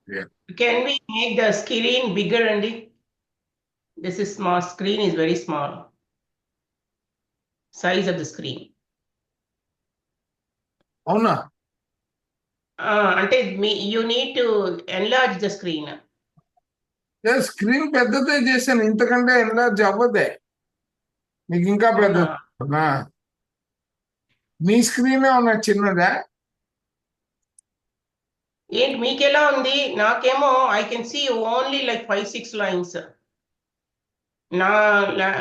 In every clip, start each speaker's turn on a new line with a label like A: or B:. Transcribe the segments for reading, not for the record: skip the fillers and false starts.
A: Yeah.
B: Can we make the screen bigger, Andy? This is small. Screen is very small. Size of the screen.
A: అవునా?
B: అంటే you need to enlarge the screen.
A: Screen పెద్దదే చేశాను, ఇంతకంటే enlarge అవ్వదే. మీకు ఇంకా పెద్ద
B: అవునా?
A: మీ స్క్రీన్ ఏమన్నా చిన్నదా?
B: ఏంటి మీకెలా ఉంది? నాకేమో I can see only like 5-6 lines. నా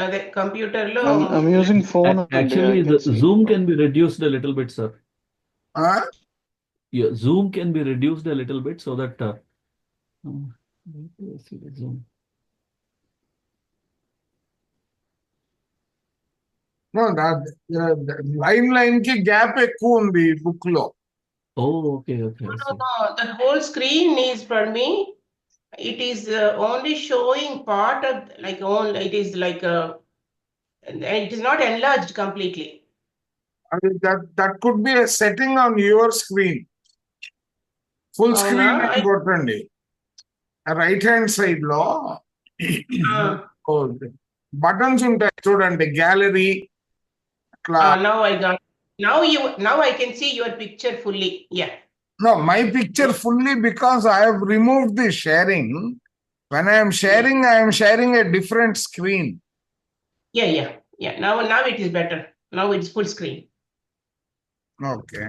B: అదే కంప్యూటర్ లో.
C: I'm using phone and I
D: Actually,
C: can
D: the
C: see no
D: zoom can
C: problem.
D: be reduced a little bit, sir.
A: ఆ?
D: Yeah, zoom can be reduced a little bit so that let's see the zoom.
A: Line line కి gap ఎక్కువ ఉంది book లో.
D: Oh, okay, okay, I see.
B: No, the whole screen is for me. It is only showing part of like only it is like it is not enlarged completely.
A: That could be a setting on your screen. Full
B: అవునా?
A: Screen అని కొట్టండి right hand side లో. Buttons ఉంటాయి చూడండి, gallery అట్లా.
B: Now I got. Now I can see your picture fully. Yeah.
A: No, my picture fully because I have removed the sharing. When I am sharing, I am sharing a different screen.
B: Yeah. Now it is better. Now it's full screen.
A: Okay.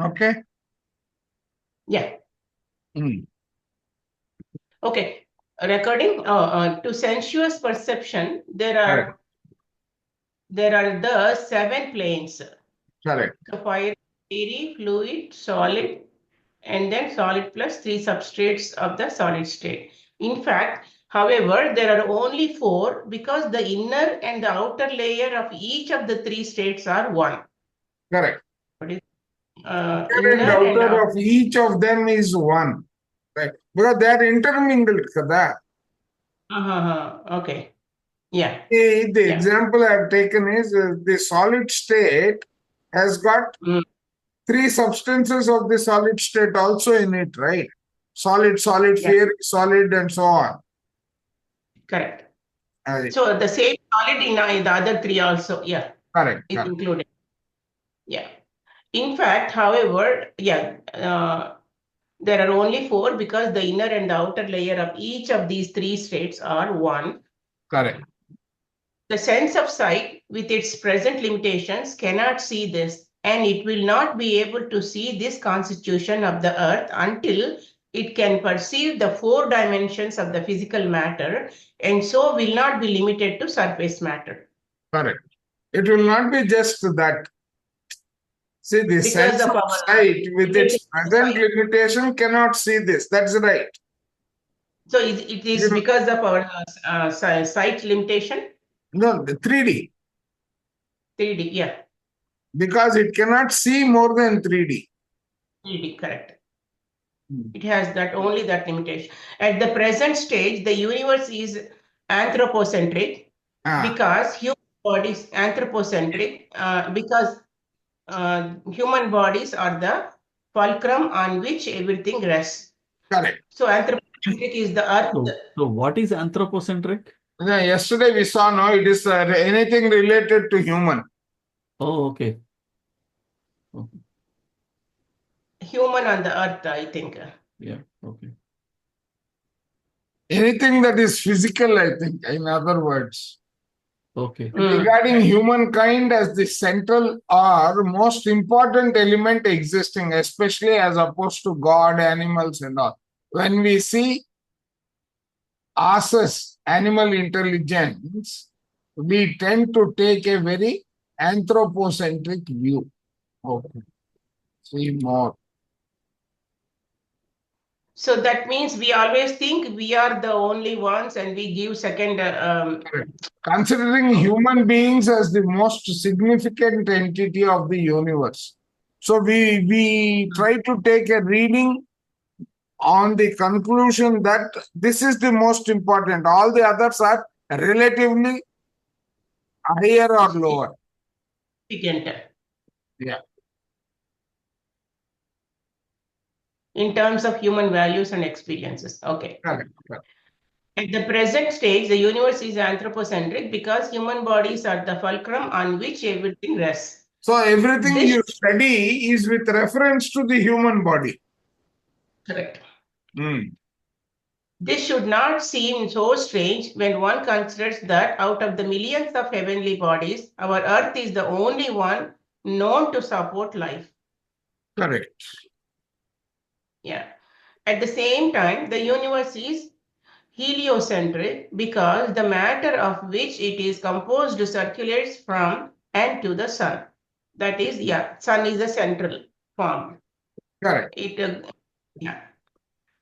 A: Okay.
B: Yeah.
A: Hmm.
B: Okay. Recording. To sensuous perception,
A: Correct.
B: there are the 7 planes.
A: Correct.
B: The fire, airy, fluid, solid, and then solid plus 3 substrates of the solid state. In fact, however, there are only 4 because the inner and the outer layer of each of the 3 states are 1.
A: Correct.
B: What is
A: Inner and
B: inner and
A: outer
B: outer?
A: of each of them is one. Right. Because they are intermingled. Kada.
B: Okay. Yeah.
A: The
B: Yeah.
A: example I have taken is the solid state has got
B: Mm.
A: 3 substances of the solid state also in it, right? Solid,
B: Yeah.
A: ferric, solid, and so on.
B: Correct.
A: Right.
B: So the same solid in the other 3 also. Yeah.
A: Correct.
B: Is
A: Correct.
B: included. Yeah. In fact, however, there are only 4 because the inner and the outer layer of each of these 3 states are 1.
A: Correct.
B: The sense of sight, with its present limitations, cannot see this, and it will not be able to see this constitution of the earth until it can perceive the 4 dimensions of the physical matter, and so will not be limited to surface matter.
A: Correct. It will not be just that. See, the
B: Because
A: sense
B: of
A: of
B: our
A: sight with its
B: limited
A: present
B: sight.
A: limitation cannot see this. That's right.
B: So it is because of our sight limitation?
A: No, the 3D.
B: 3D, yeah.
A: Because it cannot see more than 3D.
B: 3D, correct. It has only that limitation. At the present stage, the universe is anthropocentric because human bodies anthropocentric because human bodies are the fulcrum on which everything rests.
A: Correct.
B: So anthropocentric is the earth.
D: So what is anthropocentric?
A: Yesterday we saw, no, it is anything related to human.
D: Oh, okay. Okay.
B: Human on the earth, I think.
D: Yeah, okay.
A: Anything that is physical, I think, in other words.
D: Okay.
A: Regarding humankind as the central or most important element existing, especially as opposed to God, animals, and all. When we see us, animal intelligence, we tend to take a very anthropocentric view. Okay. See more.
B: So that means we always think we are the only ones and we give second.
A: Considering human beings as the most significant entity of the universe. So we try to take a reading on the conclusion that this is the most important. All the others are relatively higher or lower.
B: Significant.
A: Yeah.
B: in terms of human values and experiences. Okay.
A: Correct. Correct.
B: At the present stage, the universe is anthropocentric because human bodies are the fulcrum on which everything rests.
A: So everything
B: This-
A: you study is with reference to the human body.
B: Correct.
A: Mm.
B: This should not seem so strange when one considers that out of the millions of heavenly bodies, our Earth is the only one known to support life.
A: Correct.
B: Yeah. At the same time, the universe is heliocentric because the matter of which it is composed circulates from and to the sun. That is, sun is the central form.
A: Correct.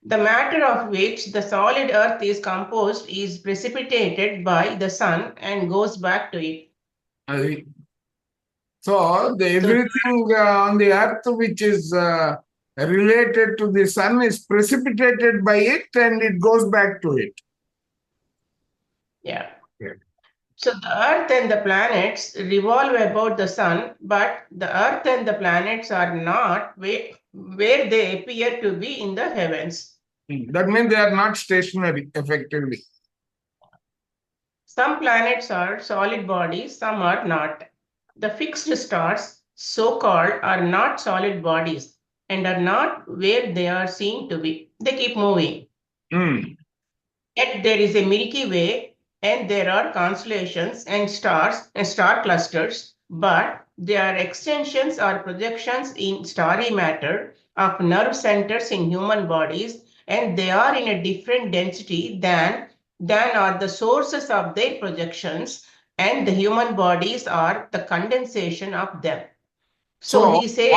B: The matter of which the solid earth is composed is precipitated by the sun and goes back to it.
A: So everything on the earth which is related to the sun is precipitated by it and it goes back to it.
B: Yeah.
A: Yeah.
B: So the earth and the planets revolve about the sun, but the earth and the planets are not where they appear to be in the heavens.
A: That means they are not stationary effectively.
B: Some planets are solid bodies, some are not. The fixed stars, so-called, are not solid bodies and are not where they are seen to be. They keep moving.
A: Mm.
B: Yet there is a Milky Way and there are constellations and stars and star clusters, but they are extensions or projections in starry matter of nerve centers in human bodies, and they are in a different density than are the sources of their projections, and the human bodies are the condensation of them. So he says,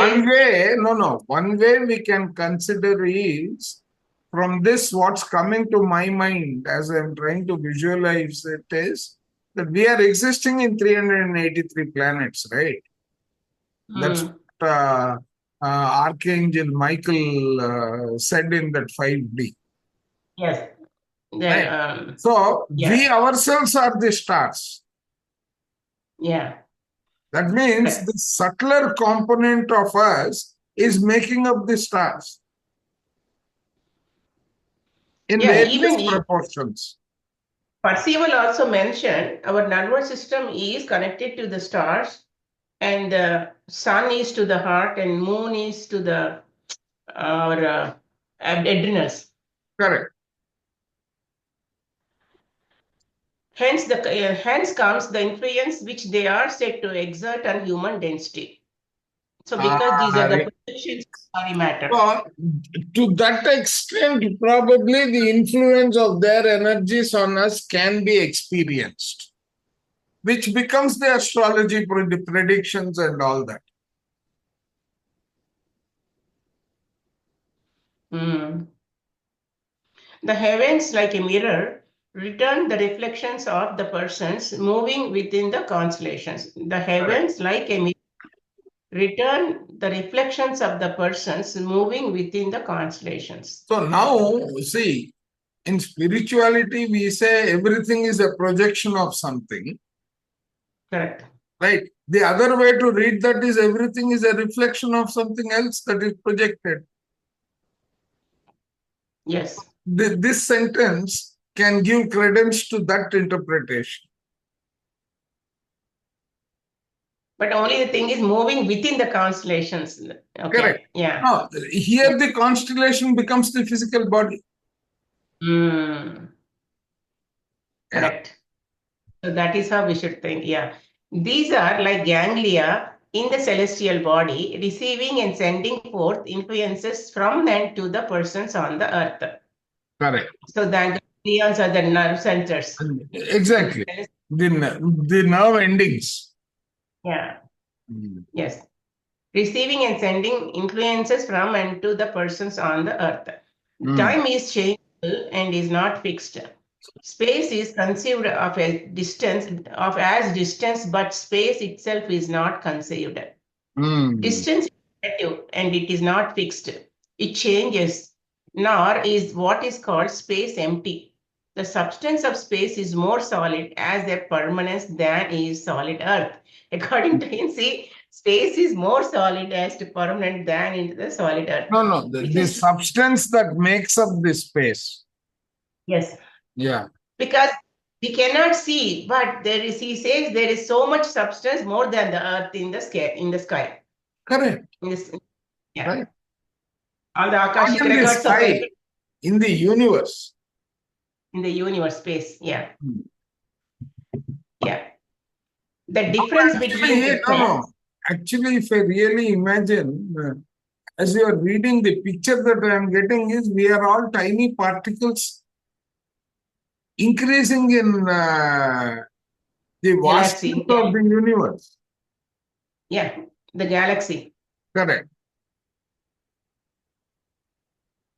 A: one way we can consider is from this, what's coming to my mind as I'm trying to visualize it is that we are existing in 383 planets, right? That's what Archangel Michael said in that 5D.
B: yes.
A: Right. So we ourselves are the stars.
B: Yeah.
A: That means the subtler component of us is making up the stars in various proportions.
B: Percival also mentioned our nervous system is connected to the stars, and the sun is to the heart, and moon is to our adrenals.
A: Correct.
B: Hence comes the influence which they are said to exert on human density. So because these are the projections of matter.
A: To that extent, probably the influence of their energies on us can be experienced, which becomes the astrology predictions and all that.
B: The heavens, like a mirror, return the reflections of the persons moving within the constellations. The heavens, like a mirror, return the reflections of the persons moving within the constellations.
A: So now, see, in spirituality, we say everything is a projection of something.
B: Correct.
A: Right. The other way to read that is everything is a reflection of something else that is projected.
B: Yes.
A: This sentence can give credence to that interpretation.
B: But only the thing is moving within the constellations. Okay.
A: Correct.
B: Yeah.
A: No, here the constellation becomes the physical body.
B: Correct. So that is how we should think. Yeah. These are like ganglia in the celestial body, receiving and sending forth influences from and to the persons on the earth.
A: Correct.
B: So the ganglions are the nerve centers.
A: Exactly. The nerve endings.
B: Yeah. Yes. Receiving and sending influences from and to the persons on the earth. Time is changeable and is not fixed. Space is conceived of as distance, but space itself is not conceived. Distance is relative and it is not fixed. It changes, nor is what is called space empty. The substance of space is more solid as a permanence than is solid earth. According to him, see, space is more solid as to permanent than into the solid earth.
A: No,
B: Which
A: the
B: is
A: substance that makes up the space.
B: yes,
A: Yeah,
B: because we cannot see, but there is, he says there is so much substance more than the earth in the sky.
A: correct.
B: In this, yeah.
A: Right.
B: All the
A: Not
B: Akashic
A: in the
B: records of
A: sky, in the universe.
B: in the universe space. Yeah.
A: Hmm.
B: Yeah. The difference between the
A: No. Actually, if I really imagine, as you are reading, the picture that I am getting is we are all tiny particles increasing in the
B: galaxy.
A: vastness of the universe.
B: Yeah, the galaxy.
A: Correct.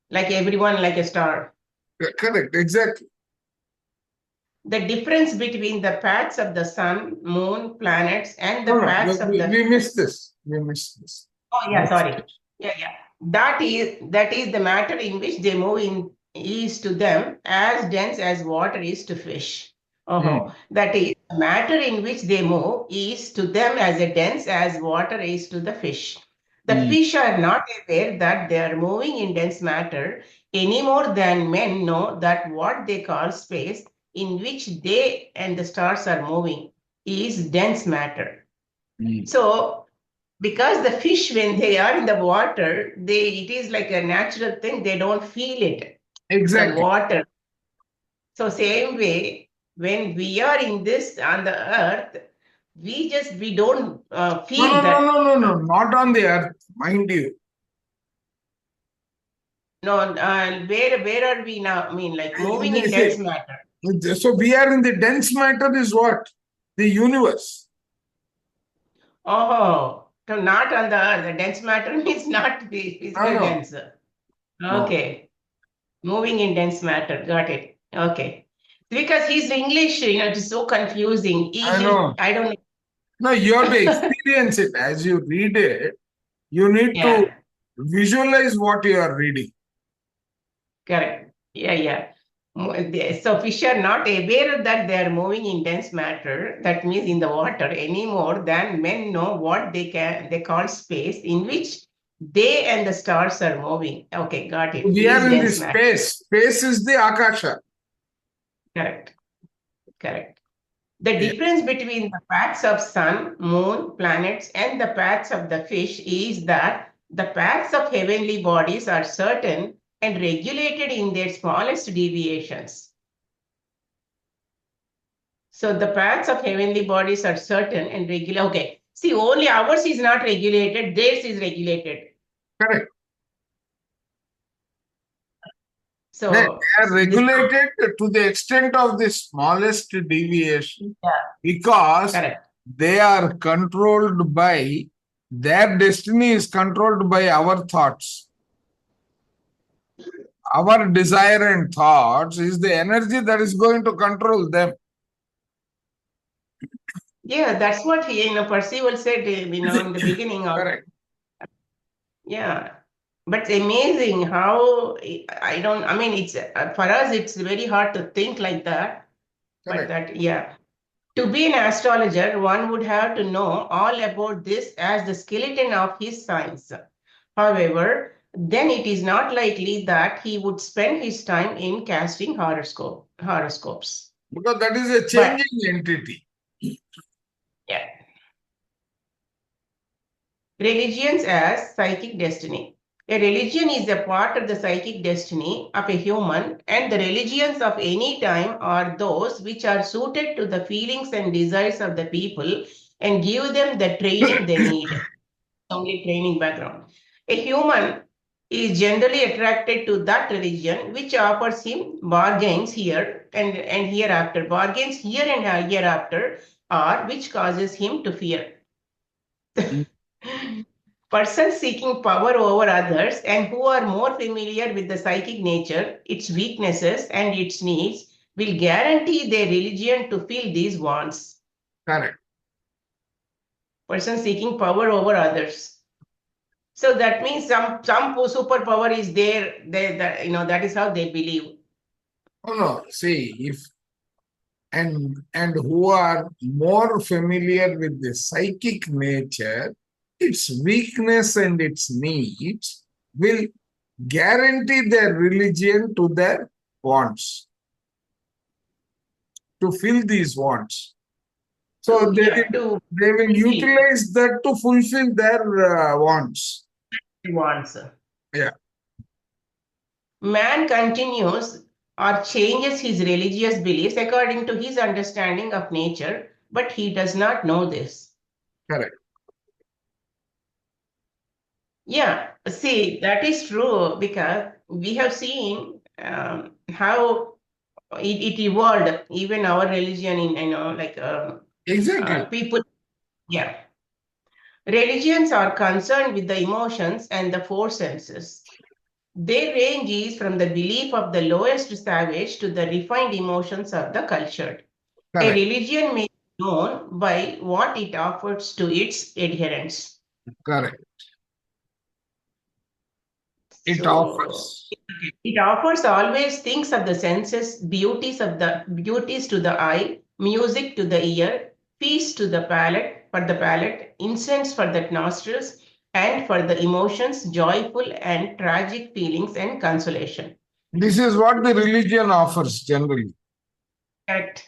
B: Like everyone, like a star.
A: Correct, exactly.
B: The difference between the paths of the sun, moon, planets, and the
A: No,
B: paths of the
A: we missed this. We missed this.
B: oh yeah, sorry. Yeah. That is the matter in which they move in is to them as dense as water is to fish. That is matter in which they move is to them as dense as water is to the fish. The fish are not aware that they are moving in dense matter any more than men know that what they call space in which they and the stars are moving is dense matter. So because the fish, when they are in the water, it is like a natural thing, they don't feel it.
A: Exactly.
B: The water. So same way, when we are in this on the earth, we don't feel that.
A: No, not on the earth, mind you.
B: No, where are we now? I mean, like moving in dense matter.
A: So we are in the dense matter is what? The universe.
B: Oh, so not on the earth. The dense matter means not the physical dense. Okay. Moving in dense matter. Got it. Okay. Because his English, it is so confusing.
A: I know.
B: I don't know.
A: No, you have to experience it as you read it. You need to visualize what you are reading.
B: Correct. Yeah. So fish are not aware that they are moving in dense matter, that means in the water, any more than men know what they call space in which they and the stars are moving. Okay, got it.
A: We are in the space. Space is the Akasha.
B: Correct. The difference between the paths of sun, moon, planets, and the paths of the fish is that the paths of heavenly bodies are certain and regulated in their smallest deviations. So the paths of heavenly bodies are certain and regular. Okay. See, only ours is not regulated, theirs is regulated.
A: Correct.
B: So
A: they are regulated to the extent of the smallest deviation because they are controlled by, their destiny is controlled by our thoughts. Our desire and thoughts is the energy that is going to control them.
B: Yeah, that's what Percival said, in the beginning of.
A: Correct.
B: Yeah. But it's amazing how it's for us, it's very hard to think like that.
A: Correct.
B: But to be an astrologer, one would have to know all about this as the skeleton of his science. However, then it is not likely that he would spend his time in casting horoscopes.
A: Because that is a changing entity.
B: Yeah. Religions as psychic destiny. A religion is a part of the psychic destiny of a human, and the religions of any time are those which are suited to the feelings and desires of the people and give them the training they need. Only training background. A human is generally attracted to that religion which offers him bargains here and hereafter, bargains here and hereafter, or which causes him to fear. Persons seeking power over others and who are more familiar with the psychic nature, its weaknesses, and its needs will guarantee their religion to fill these wants.
A: Correct.
B: Persons seeking power over others. So that means some superpower is there. That is how they believe.
A: Oh no, see, if and who are more familiar with the psychic nature, its weakness and its needs will guarantee their religion to their wants, to fill these wants. So they will utilize that to fulfill their wants.
B: Wants.
A: Yeah.
B: Man continues or changes his religious beliefs according to his understanding of nature, but he does not know this.
A: Correct.
B: Yeah, see, that is true because we have seen how it evolved, even our religion in, like
A: Exactly.
B: people, yeah. Religions are concerned with the emotions and the four senses. Their range is from the belief of the lowest savage to the refined emotions of the cultured. A
A: Correct.
B: religion may be known by what it offers to its adherents.
A: Correct. It
B: So,
A: offers.
B: It offers always things of the senses, beauties to the eye, music to the ear, peace to the palate, incense for the nostrils, and for the emotions, joyful and tragic feelings and consolation.
A: This is what the religion offers generally.
B: Correct.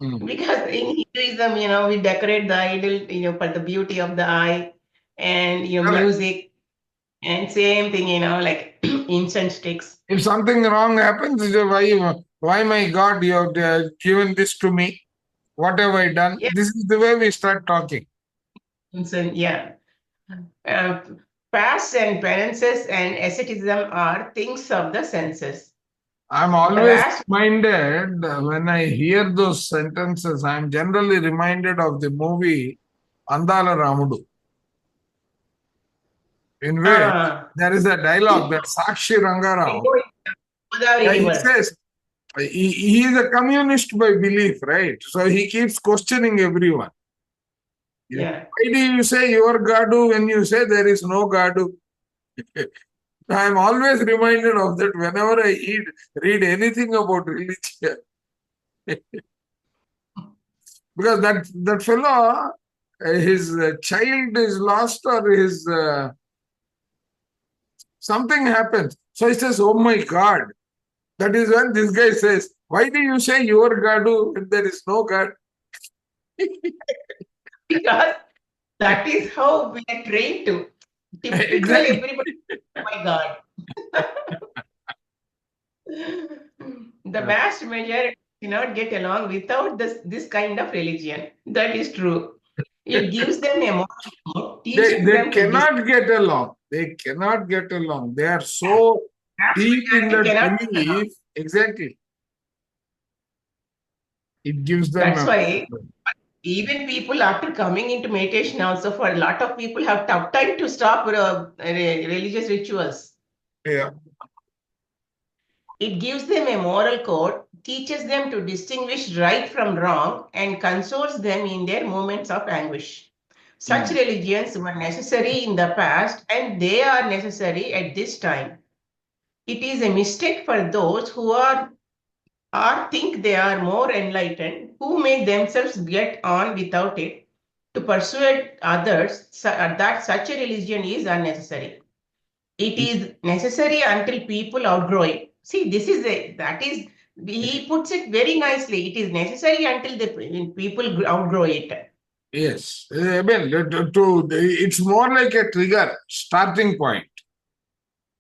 A: Mm.
B: Because in Hinduism, we decorate the idol, for the beauty of the eye and
A: Correct.
B: music, and same thing, like incense sticks.
A: If something wrong happens, you say, why my God, you have given this to me? What have I done?
B: Yeah.
A: This is the way we start talking.
B: Incense, yeah. Fasts and penances and asceticism are things of the senses.
A: I'm always reminded when I hear those sentences, I'm generally reminded of the movie Andala Ramudu, in which there is a dialogue that Sakshi Rangarao, he says, he is a communist by belief, right? So he keeps questioning everyone.
B: Yeah.
A: Why do you say your Gadu when you say there is no Gadu? I am always reminded of that whenever I read anything about religion. Because that fellow, his child is lost or his something happens. So he says, oh my God. That is when this guy says, why do you say your Gadu when there is no God?
B: Because that is how we are trained to. Typically,
A: Exactly.
B: everybody, oh my God. The vast majority cannot get along without this kind of religion. That is true. It gives them a motive, teaches
A: They
B: them to
A: cannot get along. They cannot get along. They are so deep in that belief. Exactly. It gives them.
B: That's why even people after coming into meditation also, for a lot of people have tough time to stop religious rituals.
A: Yeah.
B: It gives them a moral code, teaches them to distinguish right from wrong, and consoles them in their moments of anguish. Such religions were necessary in the past, and they are necessary at this time. It is a mistake for those who are or think they are more enlightened, who may themselves get on without it, to persuade others that such a religion is unnecessary. It is necessary until people outgrow it. See, he puts it very nicely. It is necessary until the people outgrow it.
A: Yes. I mean, it's more like a trigger, starting point.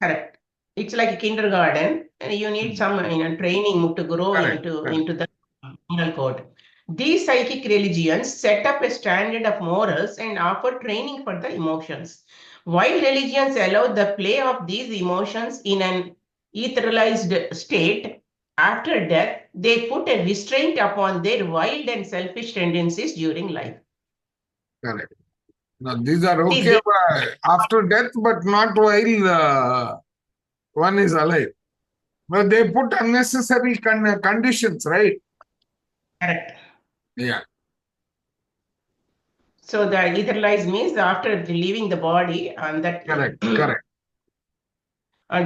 B: Correct. It's like a kindergarten, and you need some training to grow into the moral code. These psychic religions set up a standard of morals and offer training for the emotions. While religions allow the play of these emotions in an etherealized state, after death, they put a restraint upon their wild and selfish tendencies during life.
A: Correct. Now, these are okay after death, but not while one is alive. But they put unnecessary conditions, right?
B: Correct.
A: Yeah.
B: So the etherealized means after leaving the body, and that
A: Correct.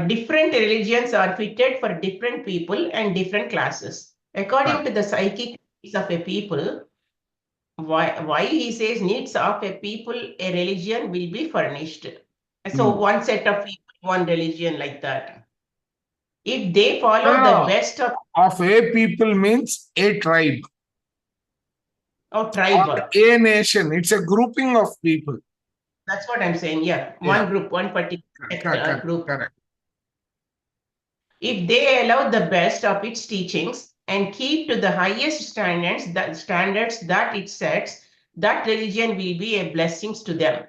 B: Different religions are fitted for different people and different classes. According to the psychic needs of a people, why he says needs of a people, a religion will be furnished. So one set of people, one religion like that. If they follow the best of
A: a people means a tribe
B: tribe,
A: or a nation. It's a grouping of people.
B: that's what I'm saying. Yeah, one group, one particular group.
A: Correct.
B: If they allow the best of its teachings and keep to the highest standards that it sets, that religion will be a blessing to them.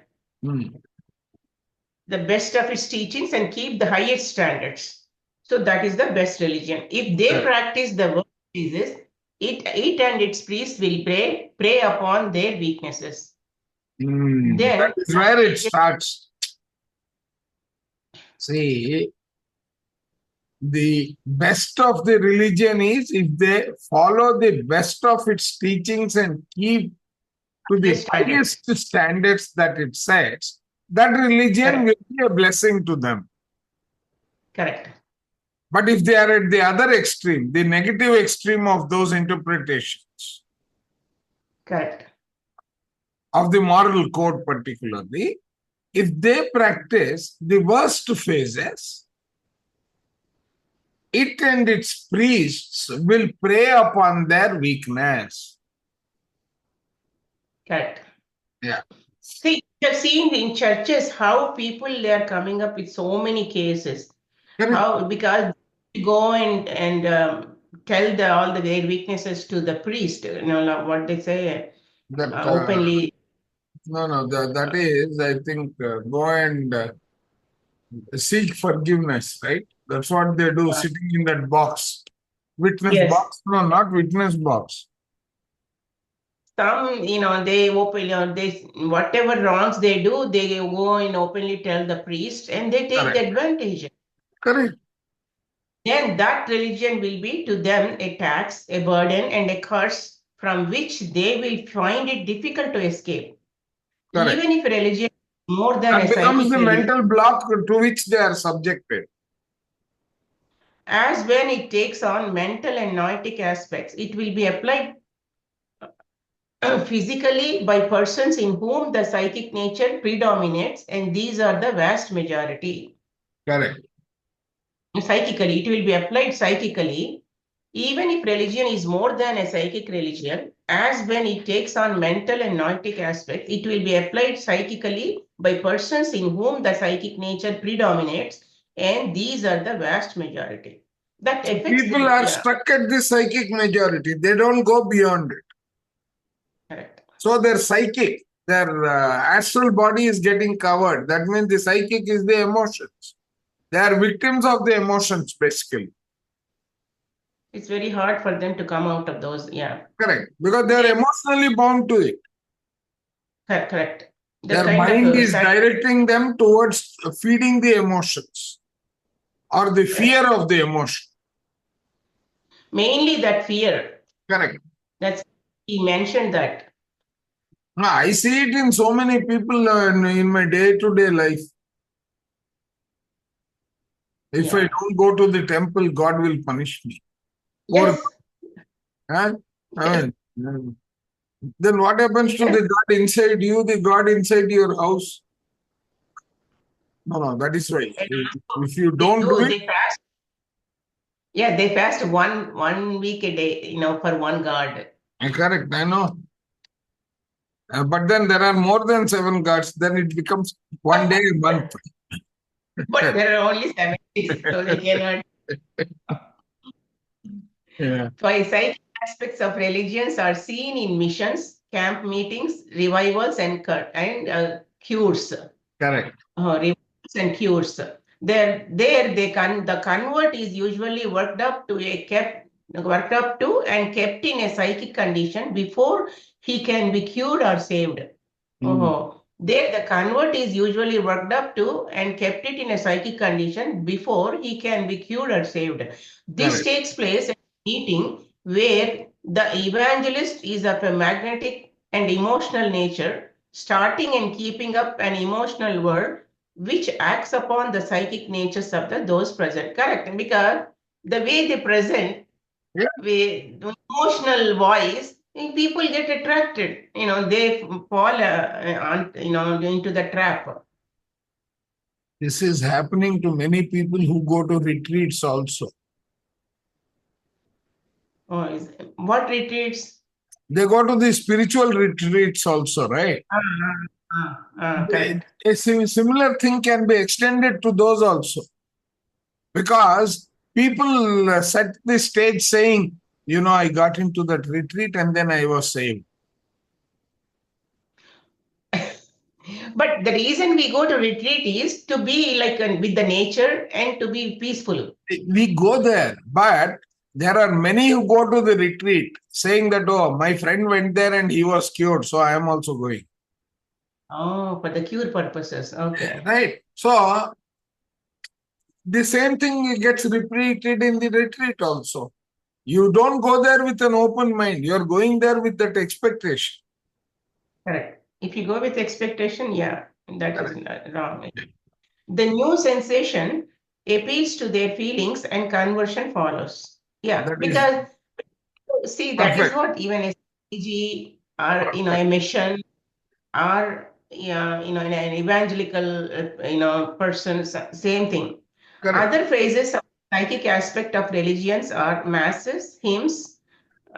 B: The best of its teachings and keep the highest standards. So that is the best religion. If they practice the word of Jesus, it and its priests will prey upon their weaknesses. Then
A: that is where it starts. See, the best of the religion is if they follow the best of its teachings and keep to the highest standards that it sets, that religion will be a blessing to them.
B: Correct.
A: But if they are at the other extreme, the negative extreme of those interpretations,
B: correct,
A: of the moral code particularly, if they practice the worst phases, it and its priests will prey upon their weakness.
B: Correct.
A: Yeah.
B: See, you have seen in churches how people they are coming up with so many cases. How because they go and tell all their weaknesses to the priest. You know what they say openly.
A: No, that is, I think, go and seek forgiveness, right? That's what they do, sitting in that box. Witness box? No, not witness box.
B: Some, they openly, whatever wrongs they do, they go and openly tell the priest and they take the advantage.
A: Correct.
B: Then that religion will be to them a tax, a burden, and a curse from which they will find it difficult to escape. Correct. Even if religion is more than
A: that
B: a
A: becomes the mental block to which they are subjected.
B: As when it takes on mental and noetic aspects, it will be applied physically by persons in whom the psychic nature predominates, and these are the vast majority.
A: Correct.
B: Psychically, it will be applied psychically, even if religion is more than a psychic religion, as when it takes on mental and noetic aspects, it will be applied psychically by persons in whom the psychic nature predominates, and these are the vast majority. That affects
A: people are stuck at the psychic majority. They don't go beyond it.
B: Correct.
A: So their psychic, their astral body is getting covered. That means the psychic is the emotions. They are victims of the emotions, basically.
B: It's very hard for them to come out of those,
A: Correct. Because they are emotionally bound to it.
B: Correct.
A: Their mind is directing them towards feeding the emotions or the fear of the emotion.
B: Mainly that fear.
A: Correct.
B: He mentioned that.
A: No, I see it in so many people in my day-to-day life. If I don't go to the temple, God will punish me.
B: Yes.
A: Then what happens to the God inside you, the God inside your house? No, that is right. If you don't do it.
B: They fast. Yeah, they fast one week a day, for one God.
A: Correct, I know. But then there are more than 7 gods, then it becomes one day a month.
B: But there are only 7 days, so they cannot. Psychic aspects of religions are seen in missions, camp meetings, revivals, and cures.
A: Correct.
B: Revivals and cures. The convert is usually worked up to and kept in a psychic condition before he can be cured or saved. There, the convert is usually worked up to and kept it in a psychic condition before he can be cured or saved. This takes place at a meeting where the evangelist is of a magnetic and emotional nature, starting and keeping up an emotional world which acts upon the psychic natures of those present. Correct. Because the way they present, with the emotional voice, People get attracted, they fall, into the trap.
A: This is happening to many people who go to retreats also.
B: What retreats?
A: They go to the spiritual retreats also, right?
B: Correct.
A: A similar thing can be extended to those also. Because people set the stage saying, I got into that retreat and then I was saved.
B: But the reason we go to retreat is to be like with the nature and to be peaceful.
A: We go there, but there are many who go to the retreat saying that, oh, my friend went there and he was cured, so I am also going.
B: Oh, for the cure purposes. Okay.
A: Right. So the same thing gets repeated in the retreat also. You don't go there with an open mind. You're going there with that expectation.
B: Correct. If you go with expectation, that is wrong. The new sensation appeals to their feelings and conversion follows. Because see, that is what even a CG or a mission or an evangelical person, same thing.
A: Correct.
B: Other phrases of psychic aspect of religions are masses, hymns,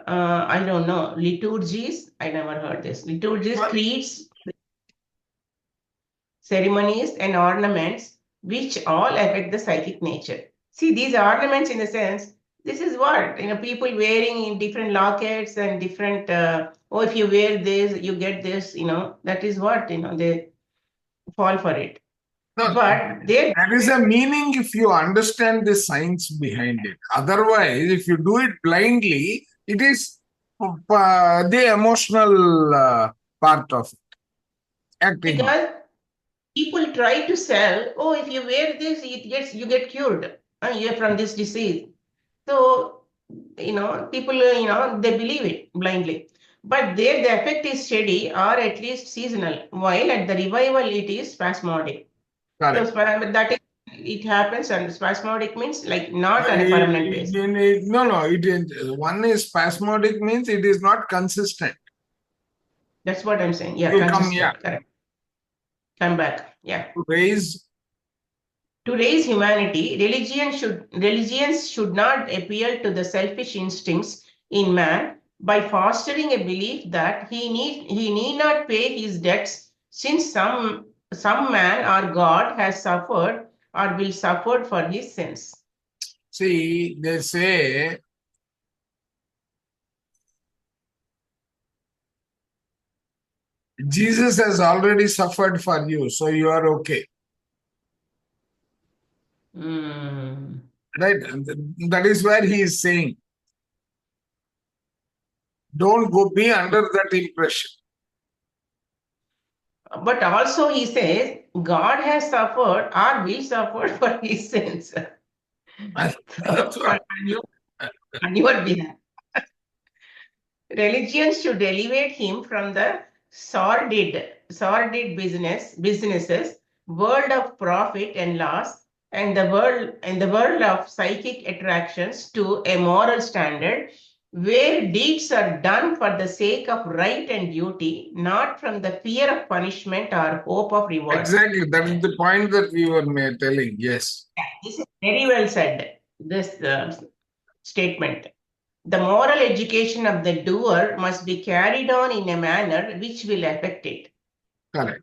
B: I don't know, liturgies. I never heard this. Liturgies, creeds, ceremonies, and ornaments, which all affect the psychic nature. See, these ornaments, in the sense, this is what people wearing in different lockets and different. If you wear this, you get this. That is what they fall for it.
A: No,
B: But there
A: is a meaning if you understand the science behind it. Otherwise, if you do it blindly, it is the emotional part of it. Acting.
B: Because people try to sell, if you wear this, you get cured you're from this disease. So, people, they believe it blindly. But there the effect is steady or at least seasonal, while at the revival it is spasmodic.
A: Correct.
B: So that is, it happens, and spasmodic means like not on a permanent basis.
A: No. One is spasmodic means it is not consistent.
B: That's what I'm saying.
A: It will come,
B: Correct. Come back. To raise humanity, religions should not appeal to the selfish instincts in man by fostering a belief that he need not pay his debts, since some man or God has suffered or will suffer for his sins.
A: See, they say Jesus has already suffered for you, so you are okay. Right? That is where he is saying, don't be under that impression.
B: But also he says, God has suffered or will suffer for his sins.
A: That's what.
B: On your behalf. Religion should elevate him from the sordid businesses, world of profit and loss, and the world of psychic attractions to a moral standard where deeds are done for the sake of right and duty, not from the fear of punishment or hope of reward.
A: Exactly, that is the point that we were telling. Yes.
B: This is very well said, this statement. The moral education of the doer must be carried on in a manner which will affect it.
A: Correct.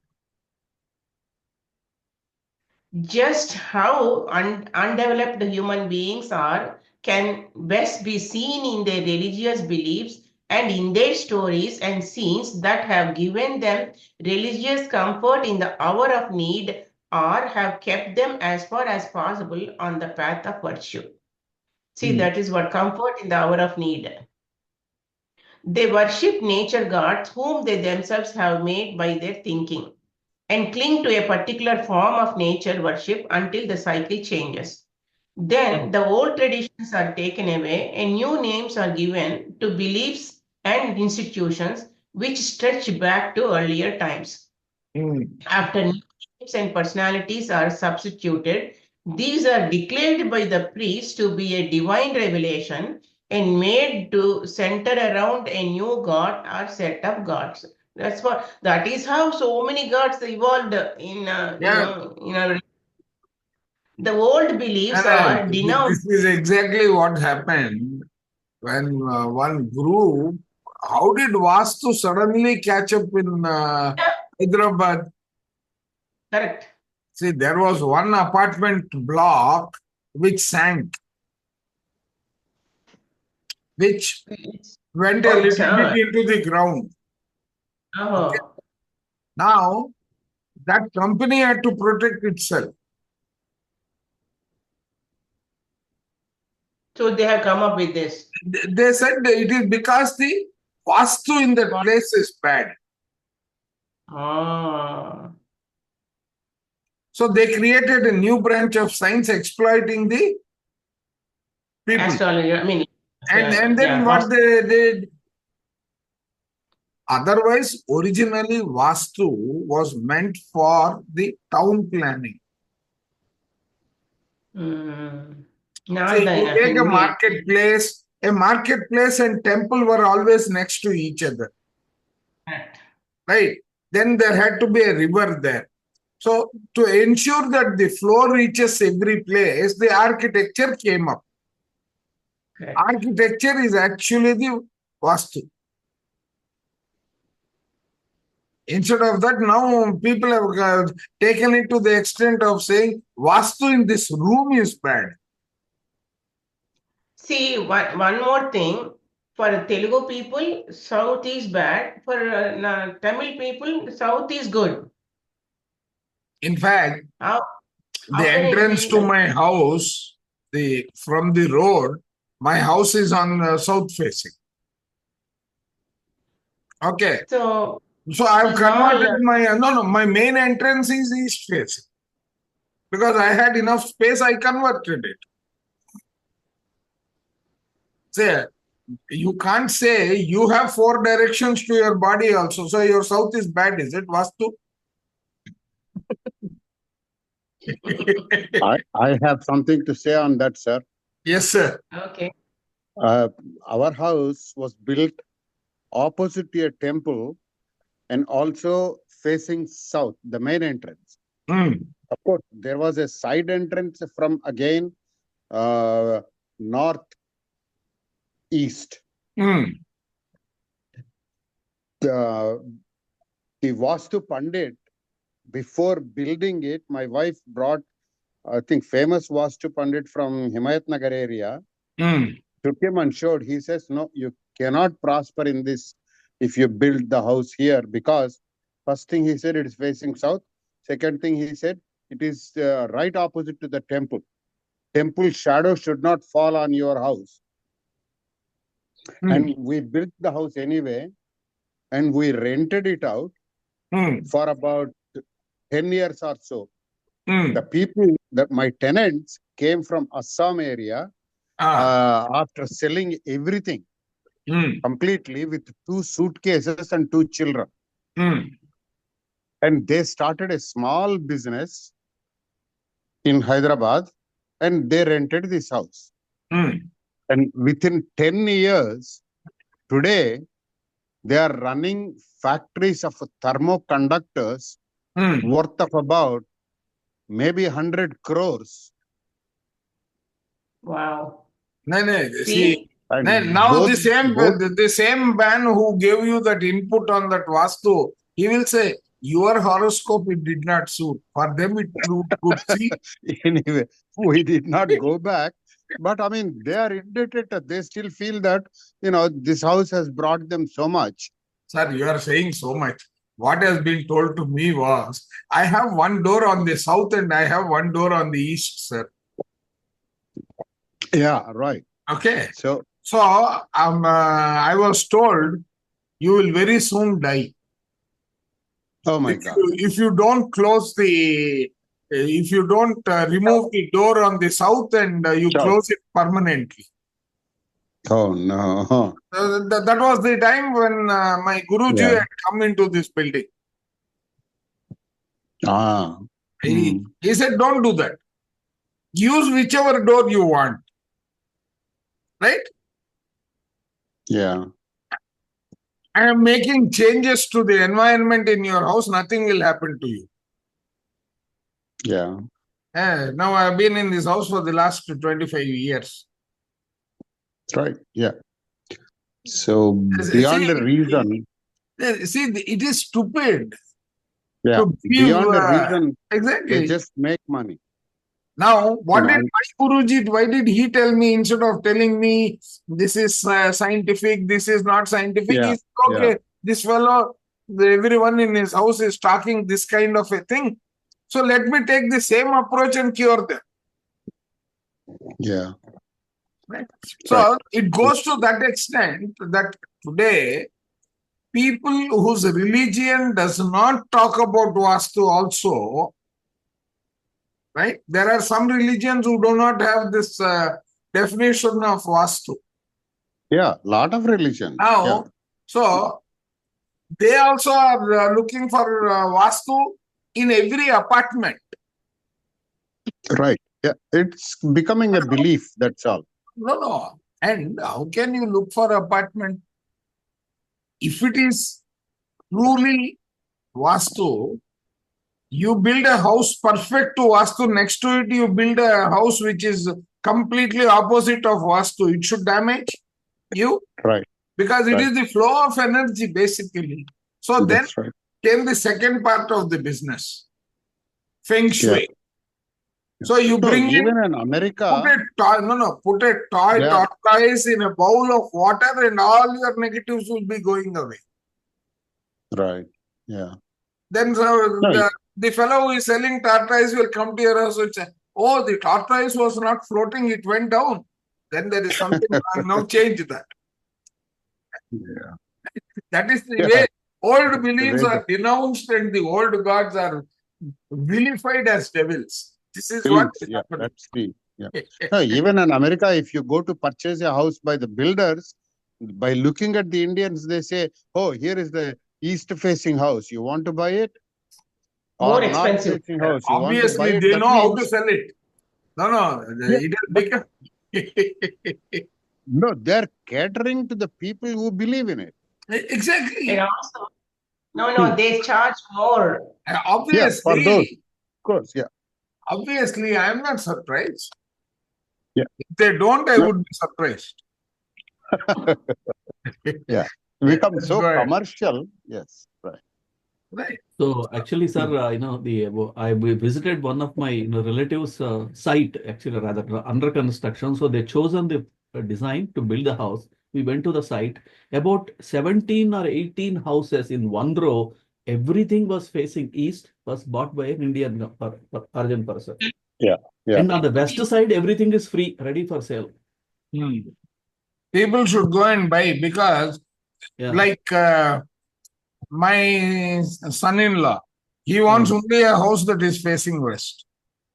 B: Just how undeveloped human beings are can best be seen in their religious beliefs and in their stories and scenes that have given them religious comfort in the hour of need or have kept them as far as possible on the path of virtue. See, that is what comfort in the hour of need. They worship nature gods whom they themselves have made by their thinking and cling to a particular form of nature worship until the cycle changes. Then the old traditions are taken away and new names are given to beliefs and institutions which stretch back to earlier times. After names and personalities are substituted, these are declared by the priest to be a divine revelation and made to center around a new god or set of gods. That is how so many gods evolved
A: Yeah.
B: in our, the old beliefs are denounced.
A: This is exactly what happened when one group. How did Vastu suddenly catch up in Hyderabad?
B: Correct.
A: See, there was one apartment block which sank, which
B: It's,
A: went a
B: oh, it's
A: little bit into the ground. Okay.
B: oh,
A: Now, that company had to protect itself.
B: so they have come up with this.
A: They said it is because the Vastu in that place is bad.
B: Ah,
A: So they created a new branch of science exploiting the people.
B: astrology. I mean,
A: And then
B: yeah,
A: what they did? Otherwise, originally Vastu was meant for the town planning.
B: not
A: See,
B: the
A: you take a marketplace and temple were always next to each other,
B: Correct.
A: right? Then there had to be a river there. So to ensure that the flow reaches every place, the architecture came up.
B: Correct.
A: Architecture is actually the Vastu. Instead of that, now people have taken it to the extent of saying Vastu in this room is bad.
B: See, one more thing. For Telugu people, south is bad. For Tamil people, south is good.
A: In fact,
B: How
A: the
B: can it
A: entrance
B: be
A: to
B: like-
A: my house, from the road, my house is on south facing. Okay.
B: So
A: I've
B: it's all
A: converted my main entrance is east facing. Because I had enough space, I converted it. Say, you can't say you have 4 directions to your body also. So your south is bad, is it, Vastu?
E: I have something to say on that, sir.
A: Yes, sir.
B: okay.
E: Our house was built opposite to a temple and also facing south, the main entrance. Of course, there was a side entrance from again north east. The Vastu Pandit, before building it, my wife brought, I think, famous Vastu Pandit from Himayat Nagar area. Took him and showed. He says, no, you cannot prosper in this if you build the house here, because first thing he said, it is facing south. Second thing he said, it is right opposite to the temple. Temple shadow should not fall on your house. And we built the house anyway, and we rented it out for about 10 years or so. The people, my tenants came from Assam area after selling everything completely with 2 suitcases and 2 children. And they started a small business in Hyderabad and they rented this house. And within 10 years, today, they are running factories of thermoconductors worth of about maybe 100 crores.
B: Wow.
A: See, now the same man who gave you that input on that Vastu, he will say, your horoscope, it did not suit. For them, it proved good. See?
E: Anyway, we did not go back. But I mean, they are indebted. They still feel that, this house has brought them so much.
A: Sir, you are saying so much. What has been told to me was, I have one door on the south and I have one door on the east, sir.
E: Yeah, right.
A: Okay.
E: So
A: I was told you will very soon die.
E: Oh my God.
A: If you don't close if you don't remove the door on the south and you close it permanently.
E: Oh no.
A: That was the time when my Guruji had come into this building. He said, don't do that. Use whichever door you want. Right?
E: Yeah.
A: I am making changes to the environment in your house, nothing will happen to you.
E: Yeah.
A: Now I've been in this house for the last 25 years.
E: Right. Yeah. So
A: See,
E: beyond the reason,
A: it is stupid
E: yeah,
A: to give
E: beyond the reason, they
A: exactly.
E: just make money.
A: Now, what
E: You
A: did
E: know,
A: my Guruji, why did he tell me instead of telling me this is scientific, this is not scientific?
E: Yeah,
A: He said, okay, this fellow, everyone in his house is talking this kind of a thing. So let me take the same approach and cure them.
E: yeah,
A: Right? So
E: right.
A: it goes to that extent that today, people whose religion does not talk about Vastu also, right? There are some religions who do not have this definition of Vastu.
E: Yeah, lot of religion.
A: Now,
E: Yeah,
A: so they also are looking for Vastu in every apartment.
E: right. Yeah, it's becoming a belief. That's all.
A: No. And how can you look for apartment? If it is truly Vastu, you build a house perfect to Vastu. Next to it, you build a house which is completely opposite of Vastu. It should damage you.
E: Right.
A: Because it
E: Right.
A: is the flow of energy, basically. So then
E: That's right.
A: came the second part of the business, Feng Shui. So you
E: So
A: bring in,
E: even in America,
A: put a toy
E: Yeah.
A: tortoise in a bowl of water and all your negatives will be going away.
E: right. Yeah.
A: Then the fellow who is selling tortoise will come to your house and say, oh, the tortoise was not floating, it went down. Then there is something, now change that.
E: Yeah.
A: That is the
E: Yeah.
A: way old beliefs
E: way
A: are denounced and the old gods are vilified as devils. This is what
E: Beliefs,
A: is
E: yeah,
A: happening.
E: that's the No, even in America, if you go to purchase a house by the builders, by looking at the Indians, they say, "Oh, here is the east-facing house. You want to buy it?"
B: More
E: Or
B: expensive.
E: north-facing house. You want to buy
A: Obviously,
E: it?
A: they
E: That
A: know how to
E: means
A: sell it. No,
E: Yeah,
A: it has
E: but-
A: become.
E: no, they're catering to the people who believe in it.
A: Exactly.
B: And also, no, they charge more.
E: Yeah, for those,
A: Obviously,
E: of course, yeah.
A: obviously, I am not surprised.
E: Yeah.
A: If they don't, I
E: No.
A: would be surprised.
E: Become so
A: Go ahead.
E: commercial. Yes, right.
A: Right.
D: So actually, sir, I visited one of my relatives' site, actually rather under construction. So they chosen the design to build the house. We went to the site. About 17 or 18 houses in one row. Everything was facing east. Was bought by an Indian origin person.
E: Yeah.
D: And on the west side, everything is free, ready for sale.
A: People should go and buy because,
D: Yeah.
A: like my son-in-law, he wants only a house that is facing west.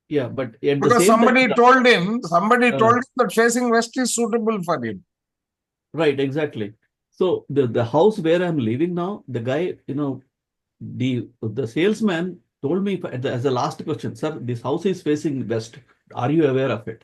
D: Yeah, but at the
A: Because
D: same
A: somebody
D: time,
A: told him that facing west is suitable for him.
D: right, exactly. So the house where I'm living now, the guy, the salesman told me as a last question, sir, this house is facing west. Are you aware of it?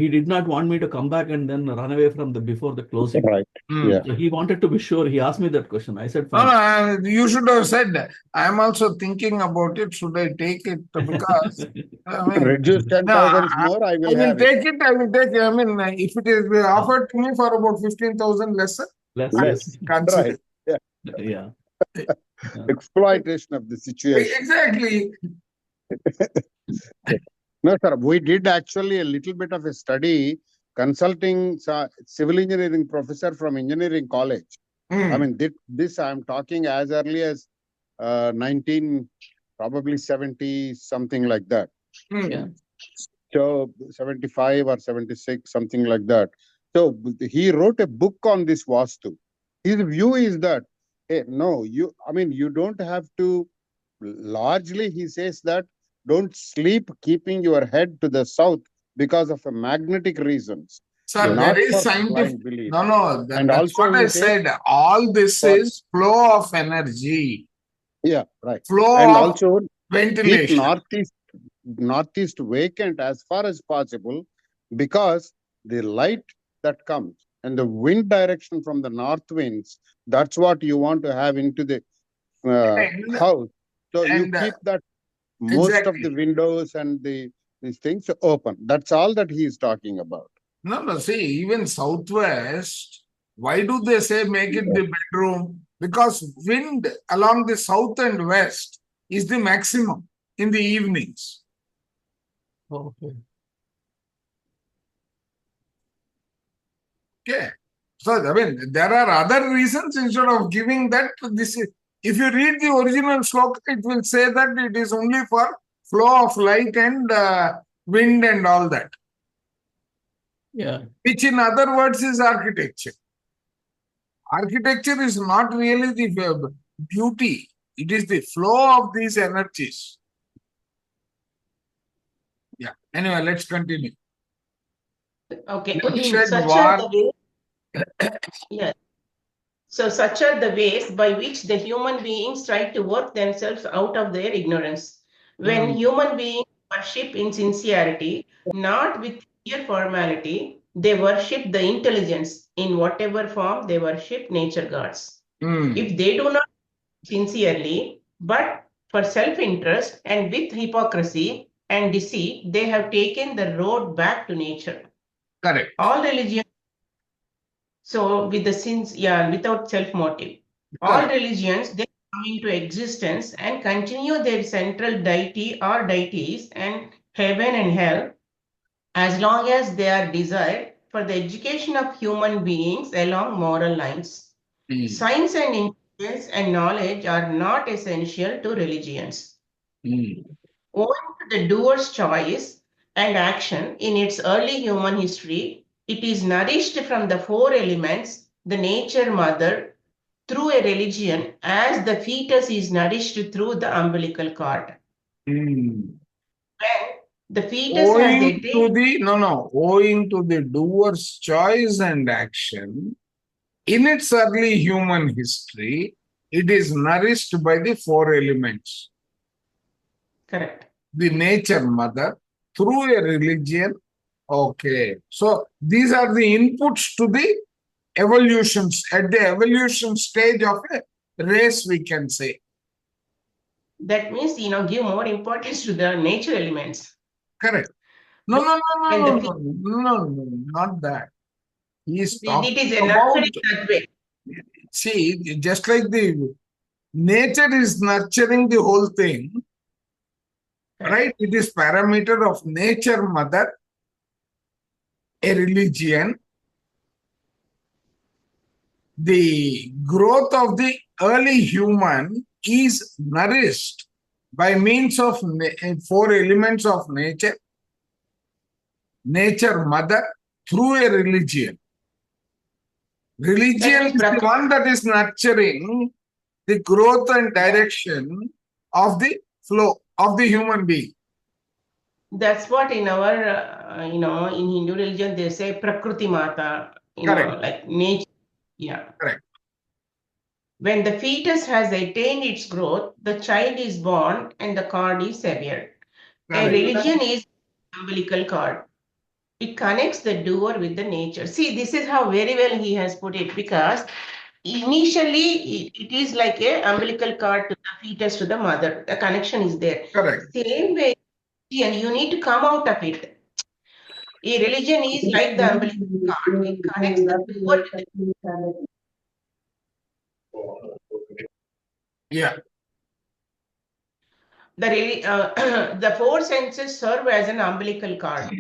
D: He did not want me to come back and then run away from before the closing.
E: Right. Yeah.
D: So he wanted to be sure. He asked me that question. I said,
A: No,
D: fine.
A: no, you should have said, I am also thinking about it. Should I take it? Because I mean,
E: Reduce 10,000 more, I will have it.
A: take it. I will take it. I mean, if it is offered to me for about 15,000 lesser,
D: Less.
A: consider.
E: Right.
D: Yeah.
E: Exploitation of the situation.
A: Exactly.
E: No, sir, we did actually a little bit of a study consulting civil engineering professor from engineering college. I mean, this I'm talking as early as 1970, something like that.
D: Yeah.
E: So 75 or 76, something like that. So he wrote a book on this Vastu. His view is that, hey, no, you don't have to, largely he says that don't sleep keeping your head to the south because of a magnetic reasons.
A: Sir,
E: Not
A: there is
E: for
A: scientific.
E: blind belief.
A: No,
E: And
A: that's
E: also
A: what I
E: he says-
A: said. All this
E: For-
A: is flow of energy,
E: Yeah, right.
A: flow
E: And
A: of
E: also keep
A: ventilation.
E: northeast vacant as far as possible, because the light that comes and the wind direction from the north winds, that's what you want to have into the
A: And-
E: house. So you
A: and,
E: keep that most of the
A: exactly.
E: windows and these things open. That's all that he is talking about.
A: No, see, even southwest, why do they say make it the bedroom? Because wind along the south and west is the maximum in the evenings.
D: Okay.
A: Okay. So, I mean, there are other reasons instead of giving that. This is, if you read the original sloka, it will say that it is only for flow of light and wind and all that,
D: Yeah.
A: which in other words is architecture. Architecture is not really the beauty, it is the flow of these energies. Yeah. Anyway, let's continue.
B: Okay.
A: Bloodshed,
B: Such
A: war.
B: are the ways, yes. So such are the ways by which the human beings try to work themselves out of their ignorance. When human beings worship in sincerity, not with mere formality, they worship the intelligence in whatever form they worship nature gods. If they do not sincerely, but for self-interest and with hypocrisy and deceit, they have taken the road back to nature.
A: Correct.
B: All religions, so with the sins, yeah, without self-motive. All
A: Correct.
B: religions, they come into existence and continue their central deity or deities and heaven and hell as long as they are desired for the education of human beings along moral lines. Science and intelligence and knowledge are not essential to religions. Owing to the doer's choice and action in its early human history, it is nourished from the four elements, the nature mother, through a religion as the fetus is nourished through the umbilical cord. When the fetus has
A: Owing to
B: attained,
A: the owing to the doer's choice and action, in its early human history, it is nourished by the four elements.
B: correct.
A: The nature mother through a religion. Okay. So these are the inputs to the evolutions at the evolution stage of a race, we can say.
B: That means, give more importance to the nature elements.
A: Correct. No, not that. He is talking
B: It is a
A: about,
B: nurturing that way.
A: see, just like the nature is nurturing the whole thing, right? It is parameter of nature mother, a religion, the growth of the early human is nourished by means of four elements of nature, nature mother, through a religion. Religion is the one that is nurturing the growth and direction of the flow of the human being.
B: That's what in our, in Hindu religion, they say Prakriti Mata,
A: Correct.
B: like nature. Yeah.
A: Correct.
B: When the fetus has attained its growth, the child is born and the cord is severed. A religion is umbilical cord. It connects the doer with the nature. See, this is how very well he has put it, because initially it is like a umbilical cord to the fetus to the mother. The connection is there.
A: Correct.
B: Same way, and you need to come out of it. A religion is like the umbilical cord. It connects the doer with the
A: Yeah.
B: The four senses serve as an umbilical cord.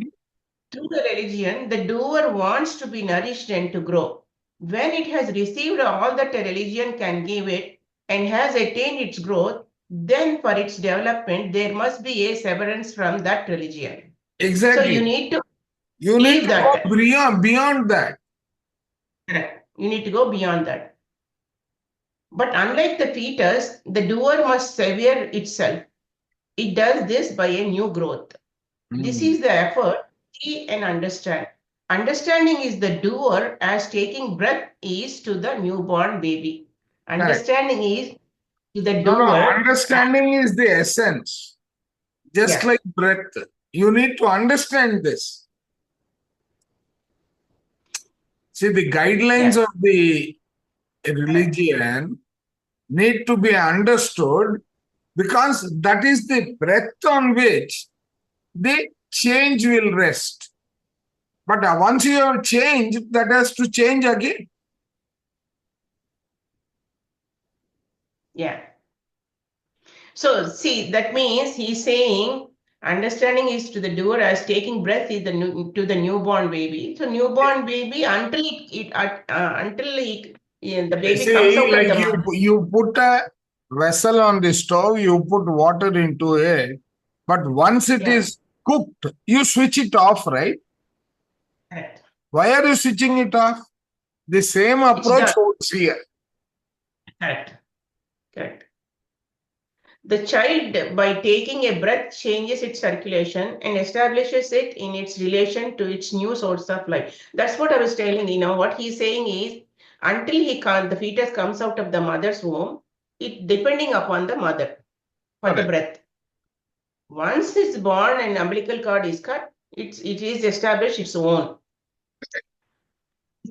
B: Through the religion, the doer wants to be nourished and to grow. When it has received all that a religion can give it and has attained its growth, then for its development, there must be a severance from that religion.
A: Exactly.
B: So you need to
A: go beyond that.
B: Correct. You need to go beyond that. But unlike the fetus, the doer must sever itself. It does this by a new growth. This is the effort, see and understand. Understanding is the doer as taking breath is to the newborn baby. Understanding is to the doer.
A: Understanding is the essence. Just like breath. You need to understand this. See, the guidelines
B: Yeah.
A: of the religion need to be understood because that is the breath on which the change will rest. But once you have changed, that has to change again.
B: Yeah. So see, that means he's saying understanding is to the doer as taking breath is to the newborn baby. So newborn baby until the baby comes
A: See,
B: out of
A: like
B: the mother.
A: you put a vessel on the stove, you put water into it, but once it
B: Yeah.
A: is cooked, you switch it off, right?
B: Correct.
A: Why are you switching it off? The same approach
B: done.
A: holds here.
B: Correct. Correct. The child, by taking a breath, changes its circulation and establishes it in its relation to its new source of life. That's what I was telling you. What he's saying is, until the fetus comes out of the mother's womb, it depending upon the mother for the breath. Once it's born and umbilical cord is cut, it is established its own.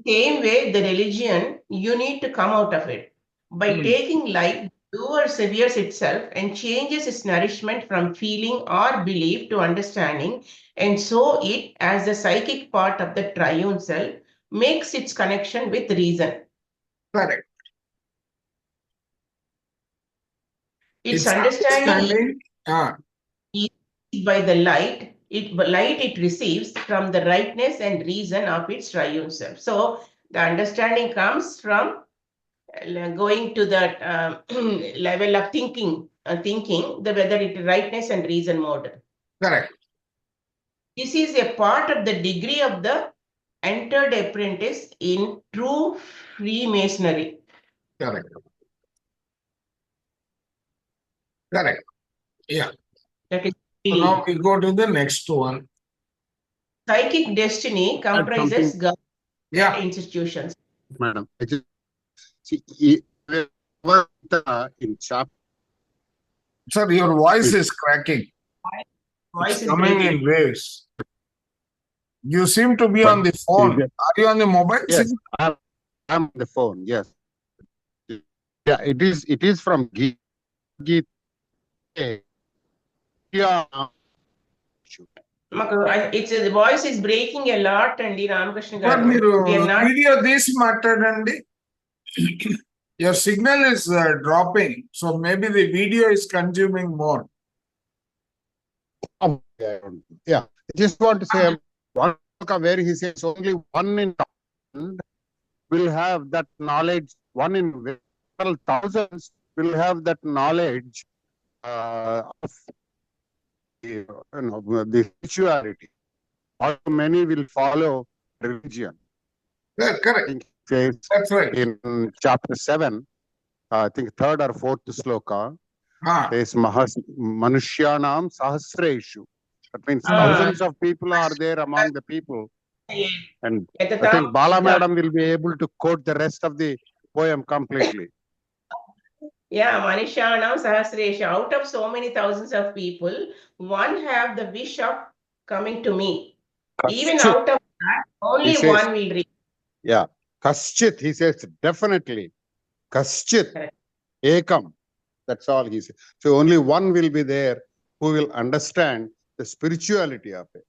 B: Same way, the religion, you need to come out of it. By taking life, the doer severes itself and changes its nourishment from feeling or belief to understanding, and so it, as the psychic part of the triune self, makes its connection with reason.
A: Correct.
B: Its understanding
A: Ah,
B: is by the light it receives from the rightness and reason of its triune self. So the understanding comes from going to that level of thinking whether it is rightness and reason mode.
A: correct.
B: This is a part of the degree of the entered apprentice in true Freemasonry.
A: Correct. Correct. Yeah.
B: That is,
A: So now we go to the next one.
B: psychic destiny comprises government
A: Yeah.
B: institutions.
E: Madam, I just see in chapter.
A: Sir, your voice is cracking.
B: Voice
A: It's
B: is
A: coming
B: breaking.
A: in waves. You seem to be on the phone. Are you on the mobile?
E: Yes, I'm on the phone. Yes. Yeah, it is from Gita. Yeah.
B: The voice is breaking a lot, and Ramakrishna
A: But
B: garu, we are not.
A: video this matters. Your signal is dropping, so maybe the video is consuming more.
E: Yeah, I just want to say one where he says only one in 1,000 will have that knowledge. One in several thousands will have that knowledge of the spirituality. How many will follow religion?
A: Yeah, correct.
E: I think it says
A: That's right.
E: in chapter 7, I think 3rd or 4th sloka,
A: Ah,
E: says Manushyanam Sahasreshu. That means thousands of people are there among the people. And I think Bala Madam will be able to quote the rest of the poem completely.
B: Yeah, Manishanam Sahasresha. Out of so many thousands of people, one have the wish of coming to me. Even out of that, only
E: says,
B: one will reach.
E: Yeah, Kaschit, he says definitely. Kaschit, Ekam. That's all he says. So only one will be there who will understand the spirituality of it.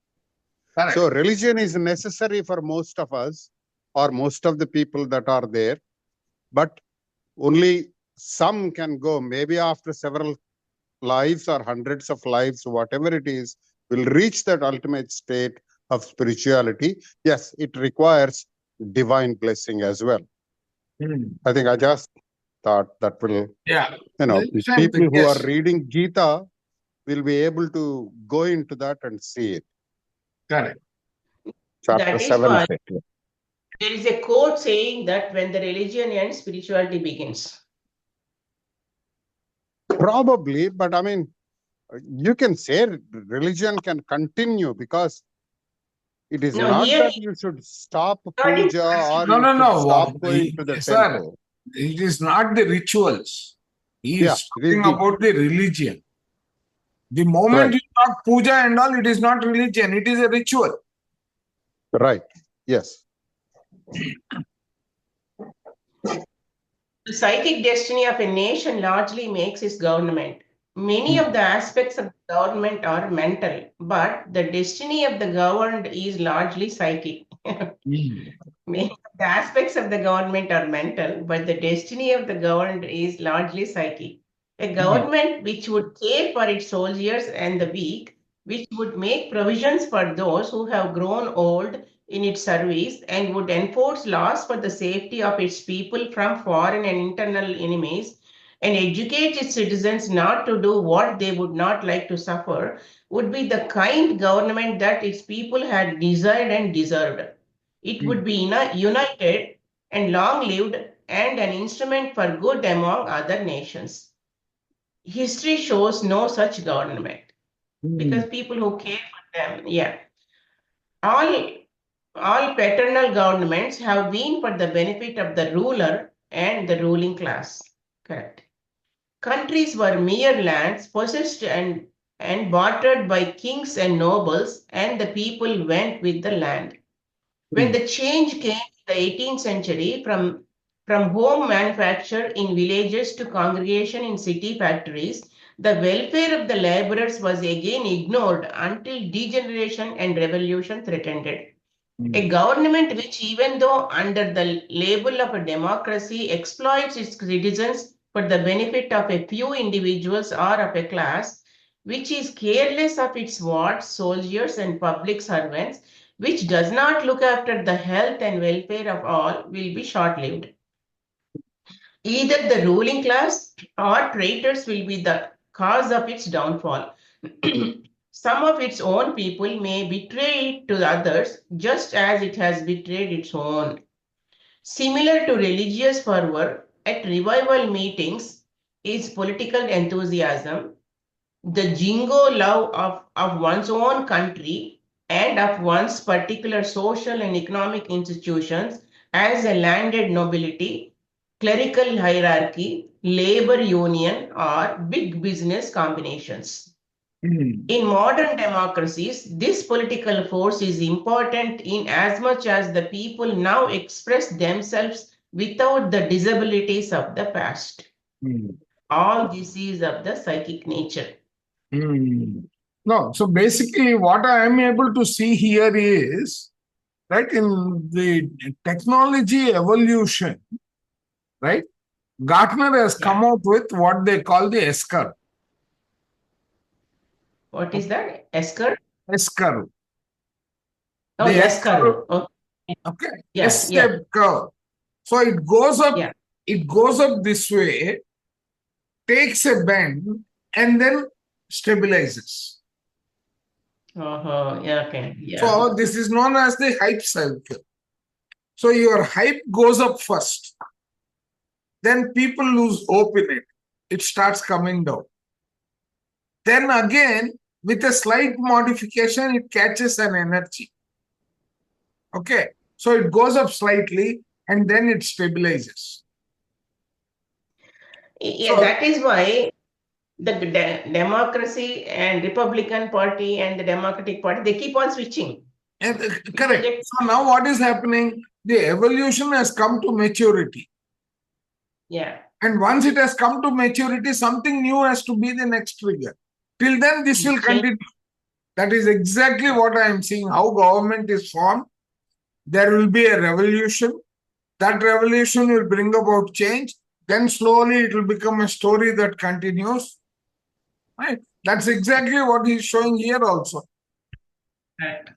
A: correct.
E: So religion is necessary for most of us or most of the people that are there, but only some can go. Maybe after several lives or hundreds of lives, whatever it is, will reach that ultimate state of spirituality. Yes, it requires divine blessing as well. I think I just thought that will, people who are reading Gita will be able to go into that and see it.
A: Correct.
E: Chapter 7.
B: There is a quote saying that when the religion ends, spirituality begins.
E: Probably, but I mean, you can say religion can continue because it is not that you should stop puja or stop going to the temple.
A: It is not the rituals. He is talking about the religion. The moment you talk puja and all, it is not religion. It is a ritual.
E: Right. Yes.
B: The psychic destiny of a nation largely makes its government. Many of the aspects of the government are mental, but the destiny of the governed is largely psychic. Many of the aspects of the government are mental, but the destiny of the governed is largely psychic. A government which would care for its soldiers and the weak, which would make provisions for those who have grown old in its service, and would enforce laws for the safety of its people from foreign and internal enemies, and educate its citizens not to do what they would not like to suffer, would be the kind government that its people had desired and deserved. It would be united and long-lived and an instrument for good among other nations. History shows no such government because people who care for them, yeah. All paternal governments have been for the benefit of the ruler and the ruling class. Correct. Countries were mere lands possessed and bartered by kings and nobles, and the people went with the land. When the change came in the 18th century from home manufacture in villages to congregation in city factories, the welfare of the laborers was again ignored until degeneration and revolution threatened it. A government which, even though under the label of a democracy, exploits its citizens for the benefit of a few individuals or of a class, which is careless of its wards, soldiers, and public servants, which does not look after the health and welfare of all, will be short-lived. Either the ruling class or traitors will be the cause of its downfall. Some of its own people may betray it to others, just as it has betrayed its own. Similar to religious fervor, at revival meetings is political enthusiasm, the jingo love of one's own country and of one's particular social and economic institutions as a landed nobility, clerical hierarchy, labor union, or big business combinations. In modern democracies, this political force is important in as much as the people now express themselves without the disabilities of the past. All this is of the psychic nature.
A: No, so basically what I am able to see here is, right, in the technology evolution, right, Gartner has come out with what they call the S-curve.
B: What is that? S-curve?
A: S-curve.
B: Oh,
A: The
B: S-curve.
A: Okay.
B: Yeah,
A: S-shaped curve. So it goes up this way, takes a bend, and then stabilizes.
B: Yeah, okay. Yeah.
A: So this is known as the hype cycle. So your hype goes up first. Then people lose hope in it. It starts coming down. Then again, with a slight modification, it catches an energy. Okay. So it goes up slightly and then it stabilizes.
B: Yeah, that is why the Democracy and Republican Party and the Democratic Party, they keep on switching.
A: Correct. So now what is happening? The evolution has come to maturity.
B: Yeah.
A: And once it has come to maturity, something new has to be the next trigger. Till then, this will continue. That is exactly what I am seeing, how government is formed. There will be a revolution. That revolution will bring about change. Then slowly it will become a story that continues. Right? That's exactly what he's showing here also.
B: Right.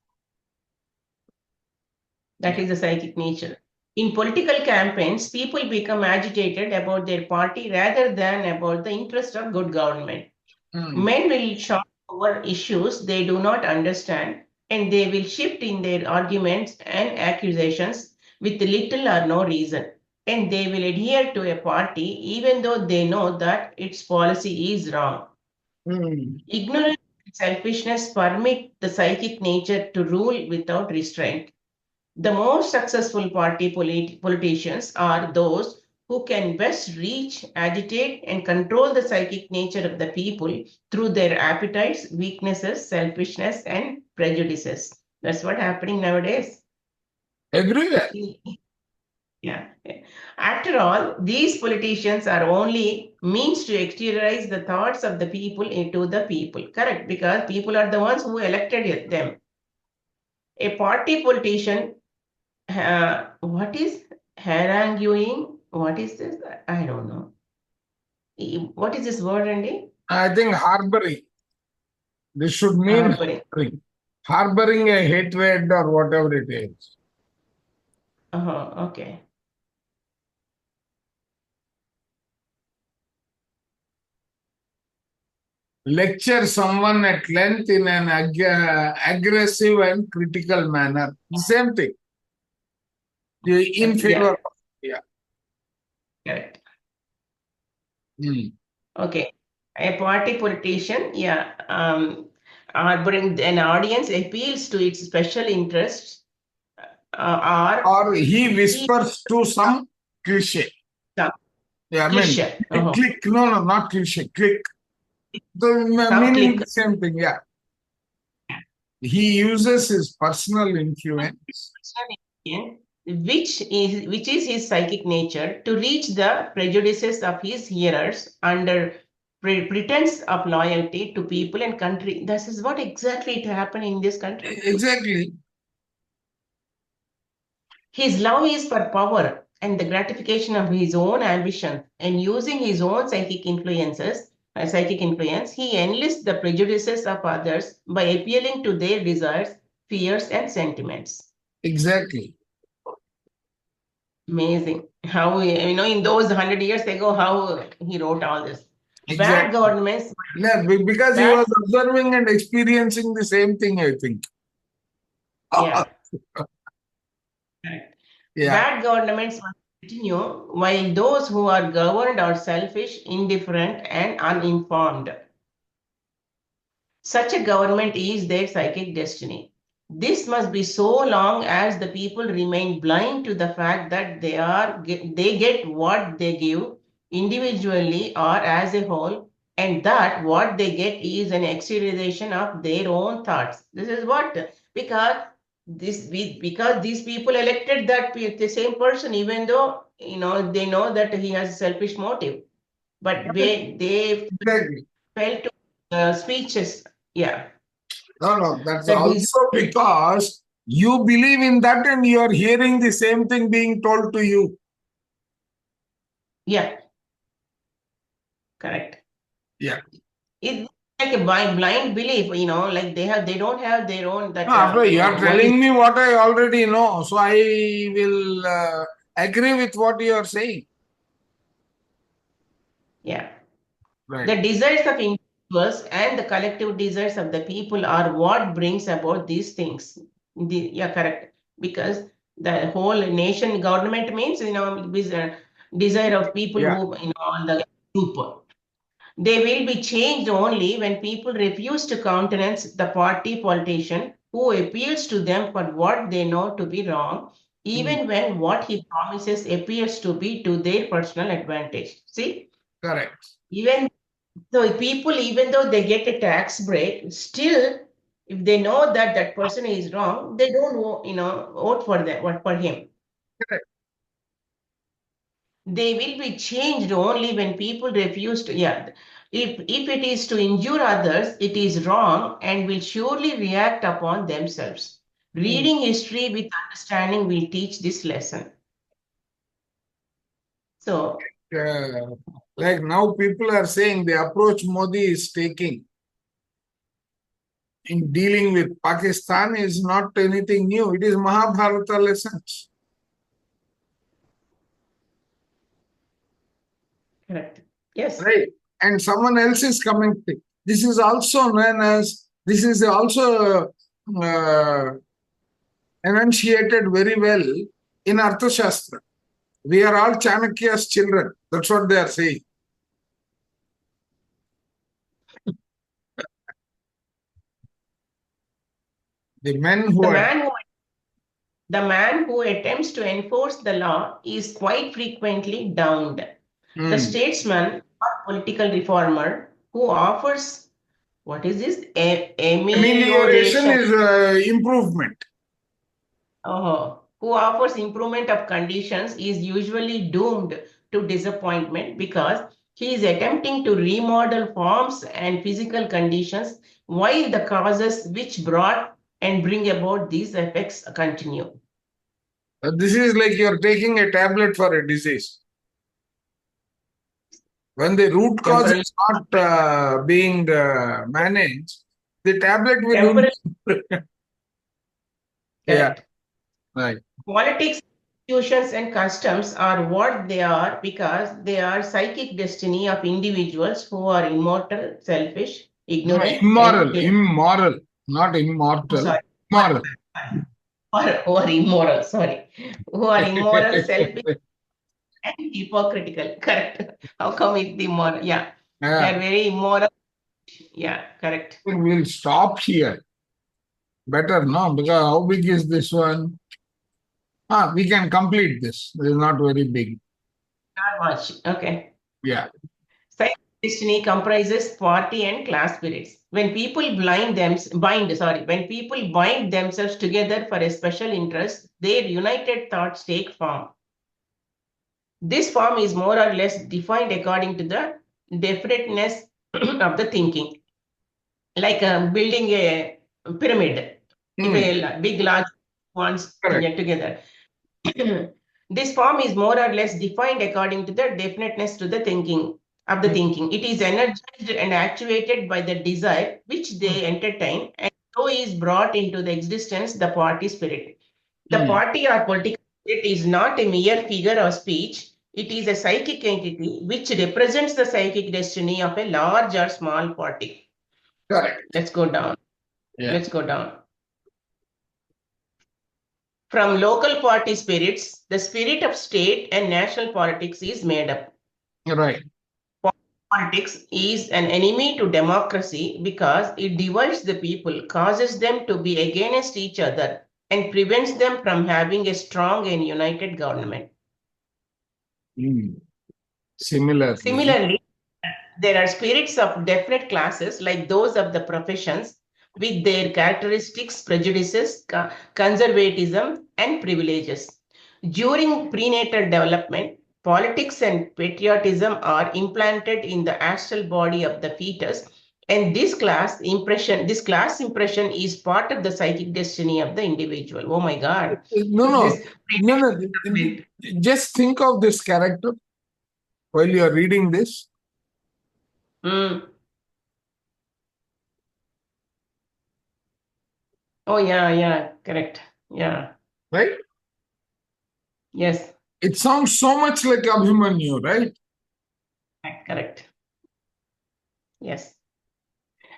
B: That is the psychic nature. In political campaigns, people become agitated about their party rather than about the interest of good government. Men will shout over issues they do not understand, and they will shift in their arguments and accusations with little or no reason. And they will adhere to a party even though they know that its policy is wrong. Ignorance and selfishness permit the psychic nature to rule without restraint. The most successful party politicians are those who can best reach, agitate, and control the psychic nature of the people through their appetites, weaknesses, selfishness, and prejudices. That's what's happening nowadays.
A: Everywhere.
B: Yeah. After all, these politicians are only means to exteriorize the thoughts of the people into the people. Correct? Because people are the ones who elected them. A party politician, what is haranguing? What is this? I don't know. What is this word, Andy?
A: I think harboring. This should mean
B: Harboring.
A: harboring a hatred or whatever it is.
B: Okay.
A: Lecture someone at length in an aggressive and critical manner. The same thing. In favor. Yeah.
B: Correct.
A: Hmm.
B: Okay. A party politician, harboring an audience appeals to its special interests,
A: Or he whispers to some cliche.
B: Some
A: Yeah, I
B: cliche.
A: mean, click. No, not cliche. Click. The
B: Some
A: meaning
B: click.
A: the same thing. Yeah. He uses his personal influence,
B: which is his psychic nature, to reach the prejudices of his hearers under pretense of loyalty to people and country. This is what exactly it happened in this country.
A: Exactly.
B: His love is for power and the gratification of his own ambition, and using his own psychic influence, he enlists the prejudices of others by appealing to their desires, fears, and sentiments.
A: Exactly.
B: Amazing. How, in those 100 years ago, how he wrote all this.
A: Exactly.
B: Bad governments.
A: Yeah, because he was observing and experiencing the same thing, I think.
B: Yeah.
A: Yeah.
B: Bad governments must continue, while those who are governed are selfish, indifferent, and uninformed. Such a government is their psychic destiny. This must be so long as the people remain blind to the fact that they get what they give individually or as a whole, and that what they get is an exteriorization of their own thoughts. This is what, because these people elected the same person, even though they know that he has a selfish motive, but they felt to speeches. Yeah.
A: No, that's also because you believe in that and you are hearing the same thing being told to you.
B: Yeah. Correct.
A: Yeah.
B: It's like a blind belief, like they don't have their own that.
A: After you are telling me what I already know, so I will agree with what you are saying.
B: Yeah.
A: Right.
B: The desires of individuals and the collective desires of the people are what brings about these things. Yeah, correct. Because the whole nation government means, desire of people who, the group. They will be changed only when people refuse to countenance the party politician who appeals to them for what they know to be wrong, even when what he promises appears to be to their personal advantage. See?
A: Correct.
B: Even though they get a tax break, still, if they know that that person is wrong, they don't vote for him.
A: Correct.
B: They will be changed only when people refuse to. Yeah, if it is to injure others, it is wrong and will surely react upon themselves. Reading history with understanding will teach this lesson. So,
A: like now people are saying the approach Modi is taking in dealing with Pakistan is not anything new. It is Mahabharata lessons.
B: correct. Yes.
A: Right. And someone else is commenting. This is also enunciated very well in Arthashastra. We are all Chanakya's children. That's what they are saying. The man
B: who attempts to enforce the law is quite frequently downed. The statesman or political reformer who offers, what is this? Amelioration
A: is improvement.
B: Oh, who offers improvement of conditions is usually doomed to disappointment because he is attempting to remodel forms and physical conditions while the causes which brought and bring about these effects continue.
A: This is like you're taking a tablet for a disease. When the root cause
B: Temporary-
A: is not being managed, the tablet will.
B: Temporary-
A: Yeah,
B: Correct.
A: right.
B: Politics, institutions, and customs are what they are because they are psychic destiny of individuals who are immortal, selfish, ignorant,
A: Immoral,
B: and
A: immoral, not immortal.
B: sorry.
A: Immoral.
B: or immoral, sorry, who are immoral, selfish, and hypocritical. Correct. How come it's immoral? Yeah, they are
A: Yeah,
B: very immoral. Yeah, correct.
A: we'll stop here. Better, no? Because how big is this one? We can complete this. This is not very big.
B: Not much. Okay.
A: Yeah.
B: Psychic destiny comprises party and class spirits. When people when people bind themselves together for a special interest, their united thoughts take form. This form is more or less defined according to the definiteness of the thinking. Like building a pyramid, if a big, large ones
A: Correct.
B: together. This form is more or less defined according to the definiteness to the thinking of the thinking. It is energized and actuated by the desire which they entertain, and so is brought into the existence the party spirit. The party or political spirit is not a mere figure of speech. It is a psychic entity which represents the psychic destiny of a large or small party.
A: Correct.
B: Let's go down.
A: Yeah.
B: Let's go down. From local party spirits, the spirit of state and national politics is made up.
A: Right.
B: Politics is an enemy to democracy because it divides the people, causes them to be against each other, and prevents them from having a strong and united government. Similarly, there are spirits of definite classes like those of the professions with their characteristics, prejudices, conservatism, and privileges. During prenatal development, politics and patriotism are implanted in the astral body of the fetus, and this class impression is part of the psychic destiny of the individual. Oh my God.
A: No. Just think of this character while you are reading this.
B: Oh, yeah, correct. Yeah.
A: Right?
B: Yes.
A: It sounds so much like Abhimanyu, right?
B: Correct. Yes.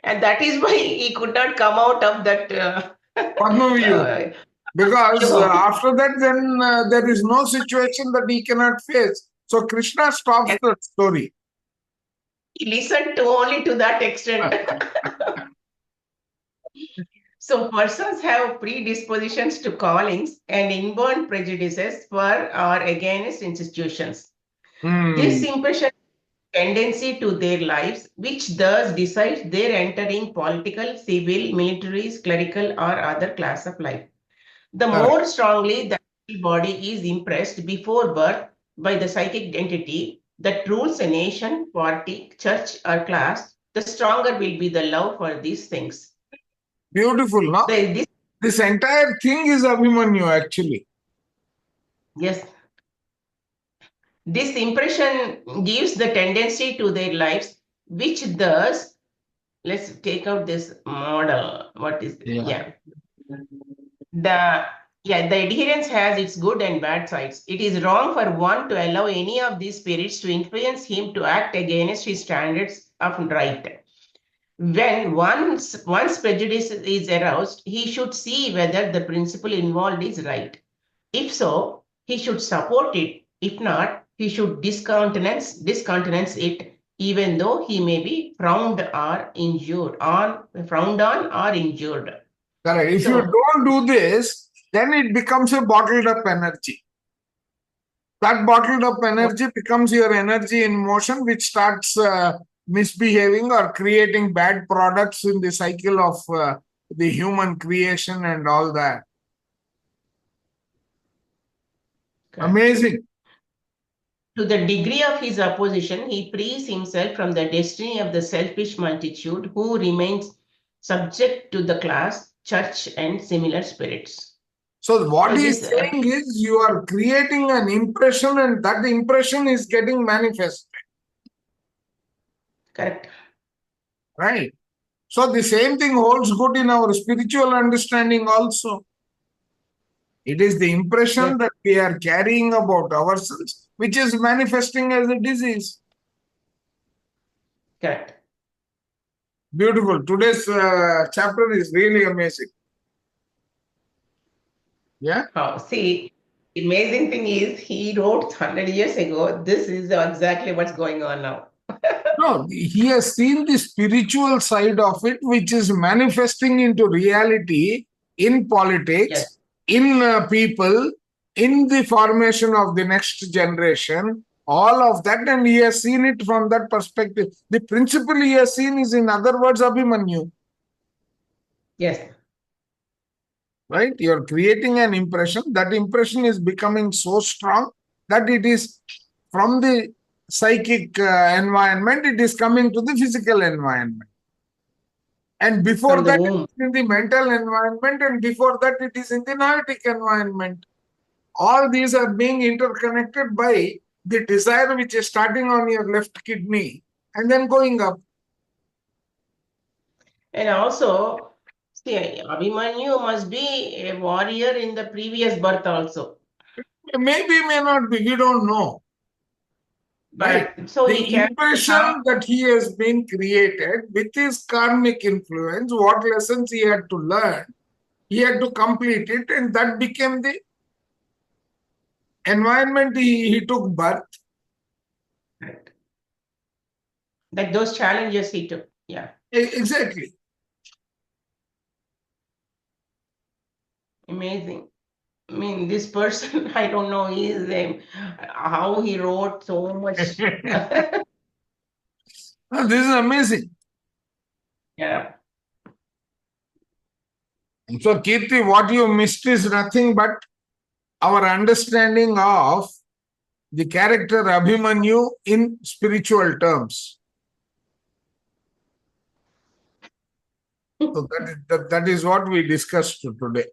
B: And that is why he could not come out of that.
A: Padmaviyu. Because after that, then there is no situation that he cannot face. So Krishna stops the story.
B: He listened only to that extent. So persons have predispositions to callings and inborn prejudices for or against institutions. This impression tendency to their lives, which thus decides their entering political, civil, military, clerical, or other class of life. The more strongly the body is impressed before birth by the psychic entity that rules a nation, party, church, or class, the stronger will be the love for these things.
A: Beautiful, no? This entire thing is Abhimanyu, actually.
B: Yes. This impression gives the tendency to their lives, which thus, let's take out this model. What is this? The adherence has its good and bad sides. It is wrong for one to allow any of these spirits to influence him to act against his standards of right. When one's prejudice is aroused, he should see whether the principle involved is right. If so, he should support it. If not, he should discountenance it, even though he may be frowned on or injured.
A: Correct. If you don't do this, then it becomes a bottled up energy. That bottled up energy becomes your energy in motion, which starts misbehaving or creating bad products in the cycle of the human creation and all that.
B: Correct.
A: Amazing.
B: To the degree of his opposition, he frees himself from the destiny of the selfish multitude who remains subject to the class, church, and similar spirits.
A: So what
B: So
A: he's
B: this,
A: saying is you are creating an impression and that impression is getting manifested.
B: correct.
A: Right. So the same thing holds good in our spiritual understanding also. It is the impression
B: Yes.
A: that we are carrying about ourselves, which is manifesting as a disease.
B: Correct.
A: Beautiful. Today's chapter is really amazing. Yeah.
B: See, the amazing thing is he wrote 100 years ago. This is exactly what's going on now.
A: No, he has seen the spiritual side of it, which is manifesting into reality in politics,
B: Yes.
A: in people, in the formation of the next generation, all of that, and he has seen it from that perspective. The principle he has seen is, in other words, Abhimanyu,
B: Yes.
A: right? You're creating an impression. That impression is becoming so strong that it is from the psychic environment, it is coming to the physical environment. And before
B: From the
A: that,
B: womb.
A: it is in the mental environment, and before that, it is in the noetic environment. All these are being interconnected by the desire which is starting on your left kidney and then going up.
B: And also, see, Abhimanyu must be a warrior in the previous birth also.
A: Maybe, may not be, we don't know.
B: But
A: Right.
B: so
A: The
B: he can
A: impression that he has been created with his karmic influence, what lessons he had to learn, he had to complete it, and that became the environment he took birth.
B: that those challenges he took. Yeah.
A: Exactly.
B: Amazing. I mean, this person, I don't know his name, how he wrote so much.
A: Oh, this is amazing.
B: Yeah.
A: So, Kirti, what you missed is nothing but our understanding of the character Abhimanyu in spiritual terms. So that is what we discussed today.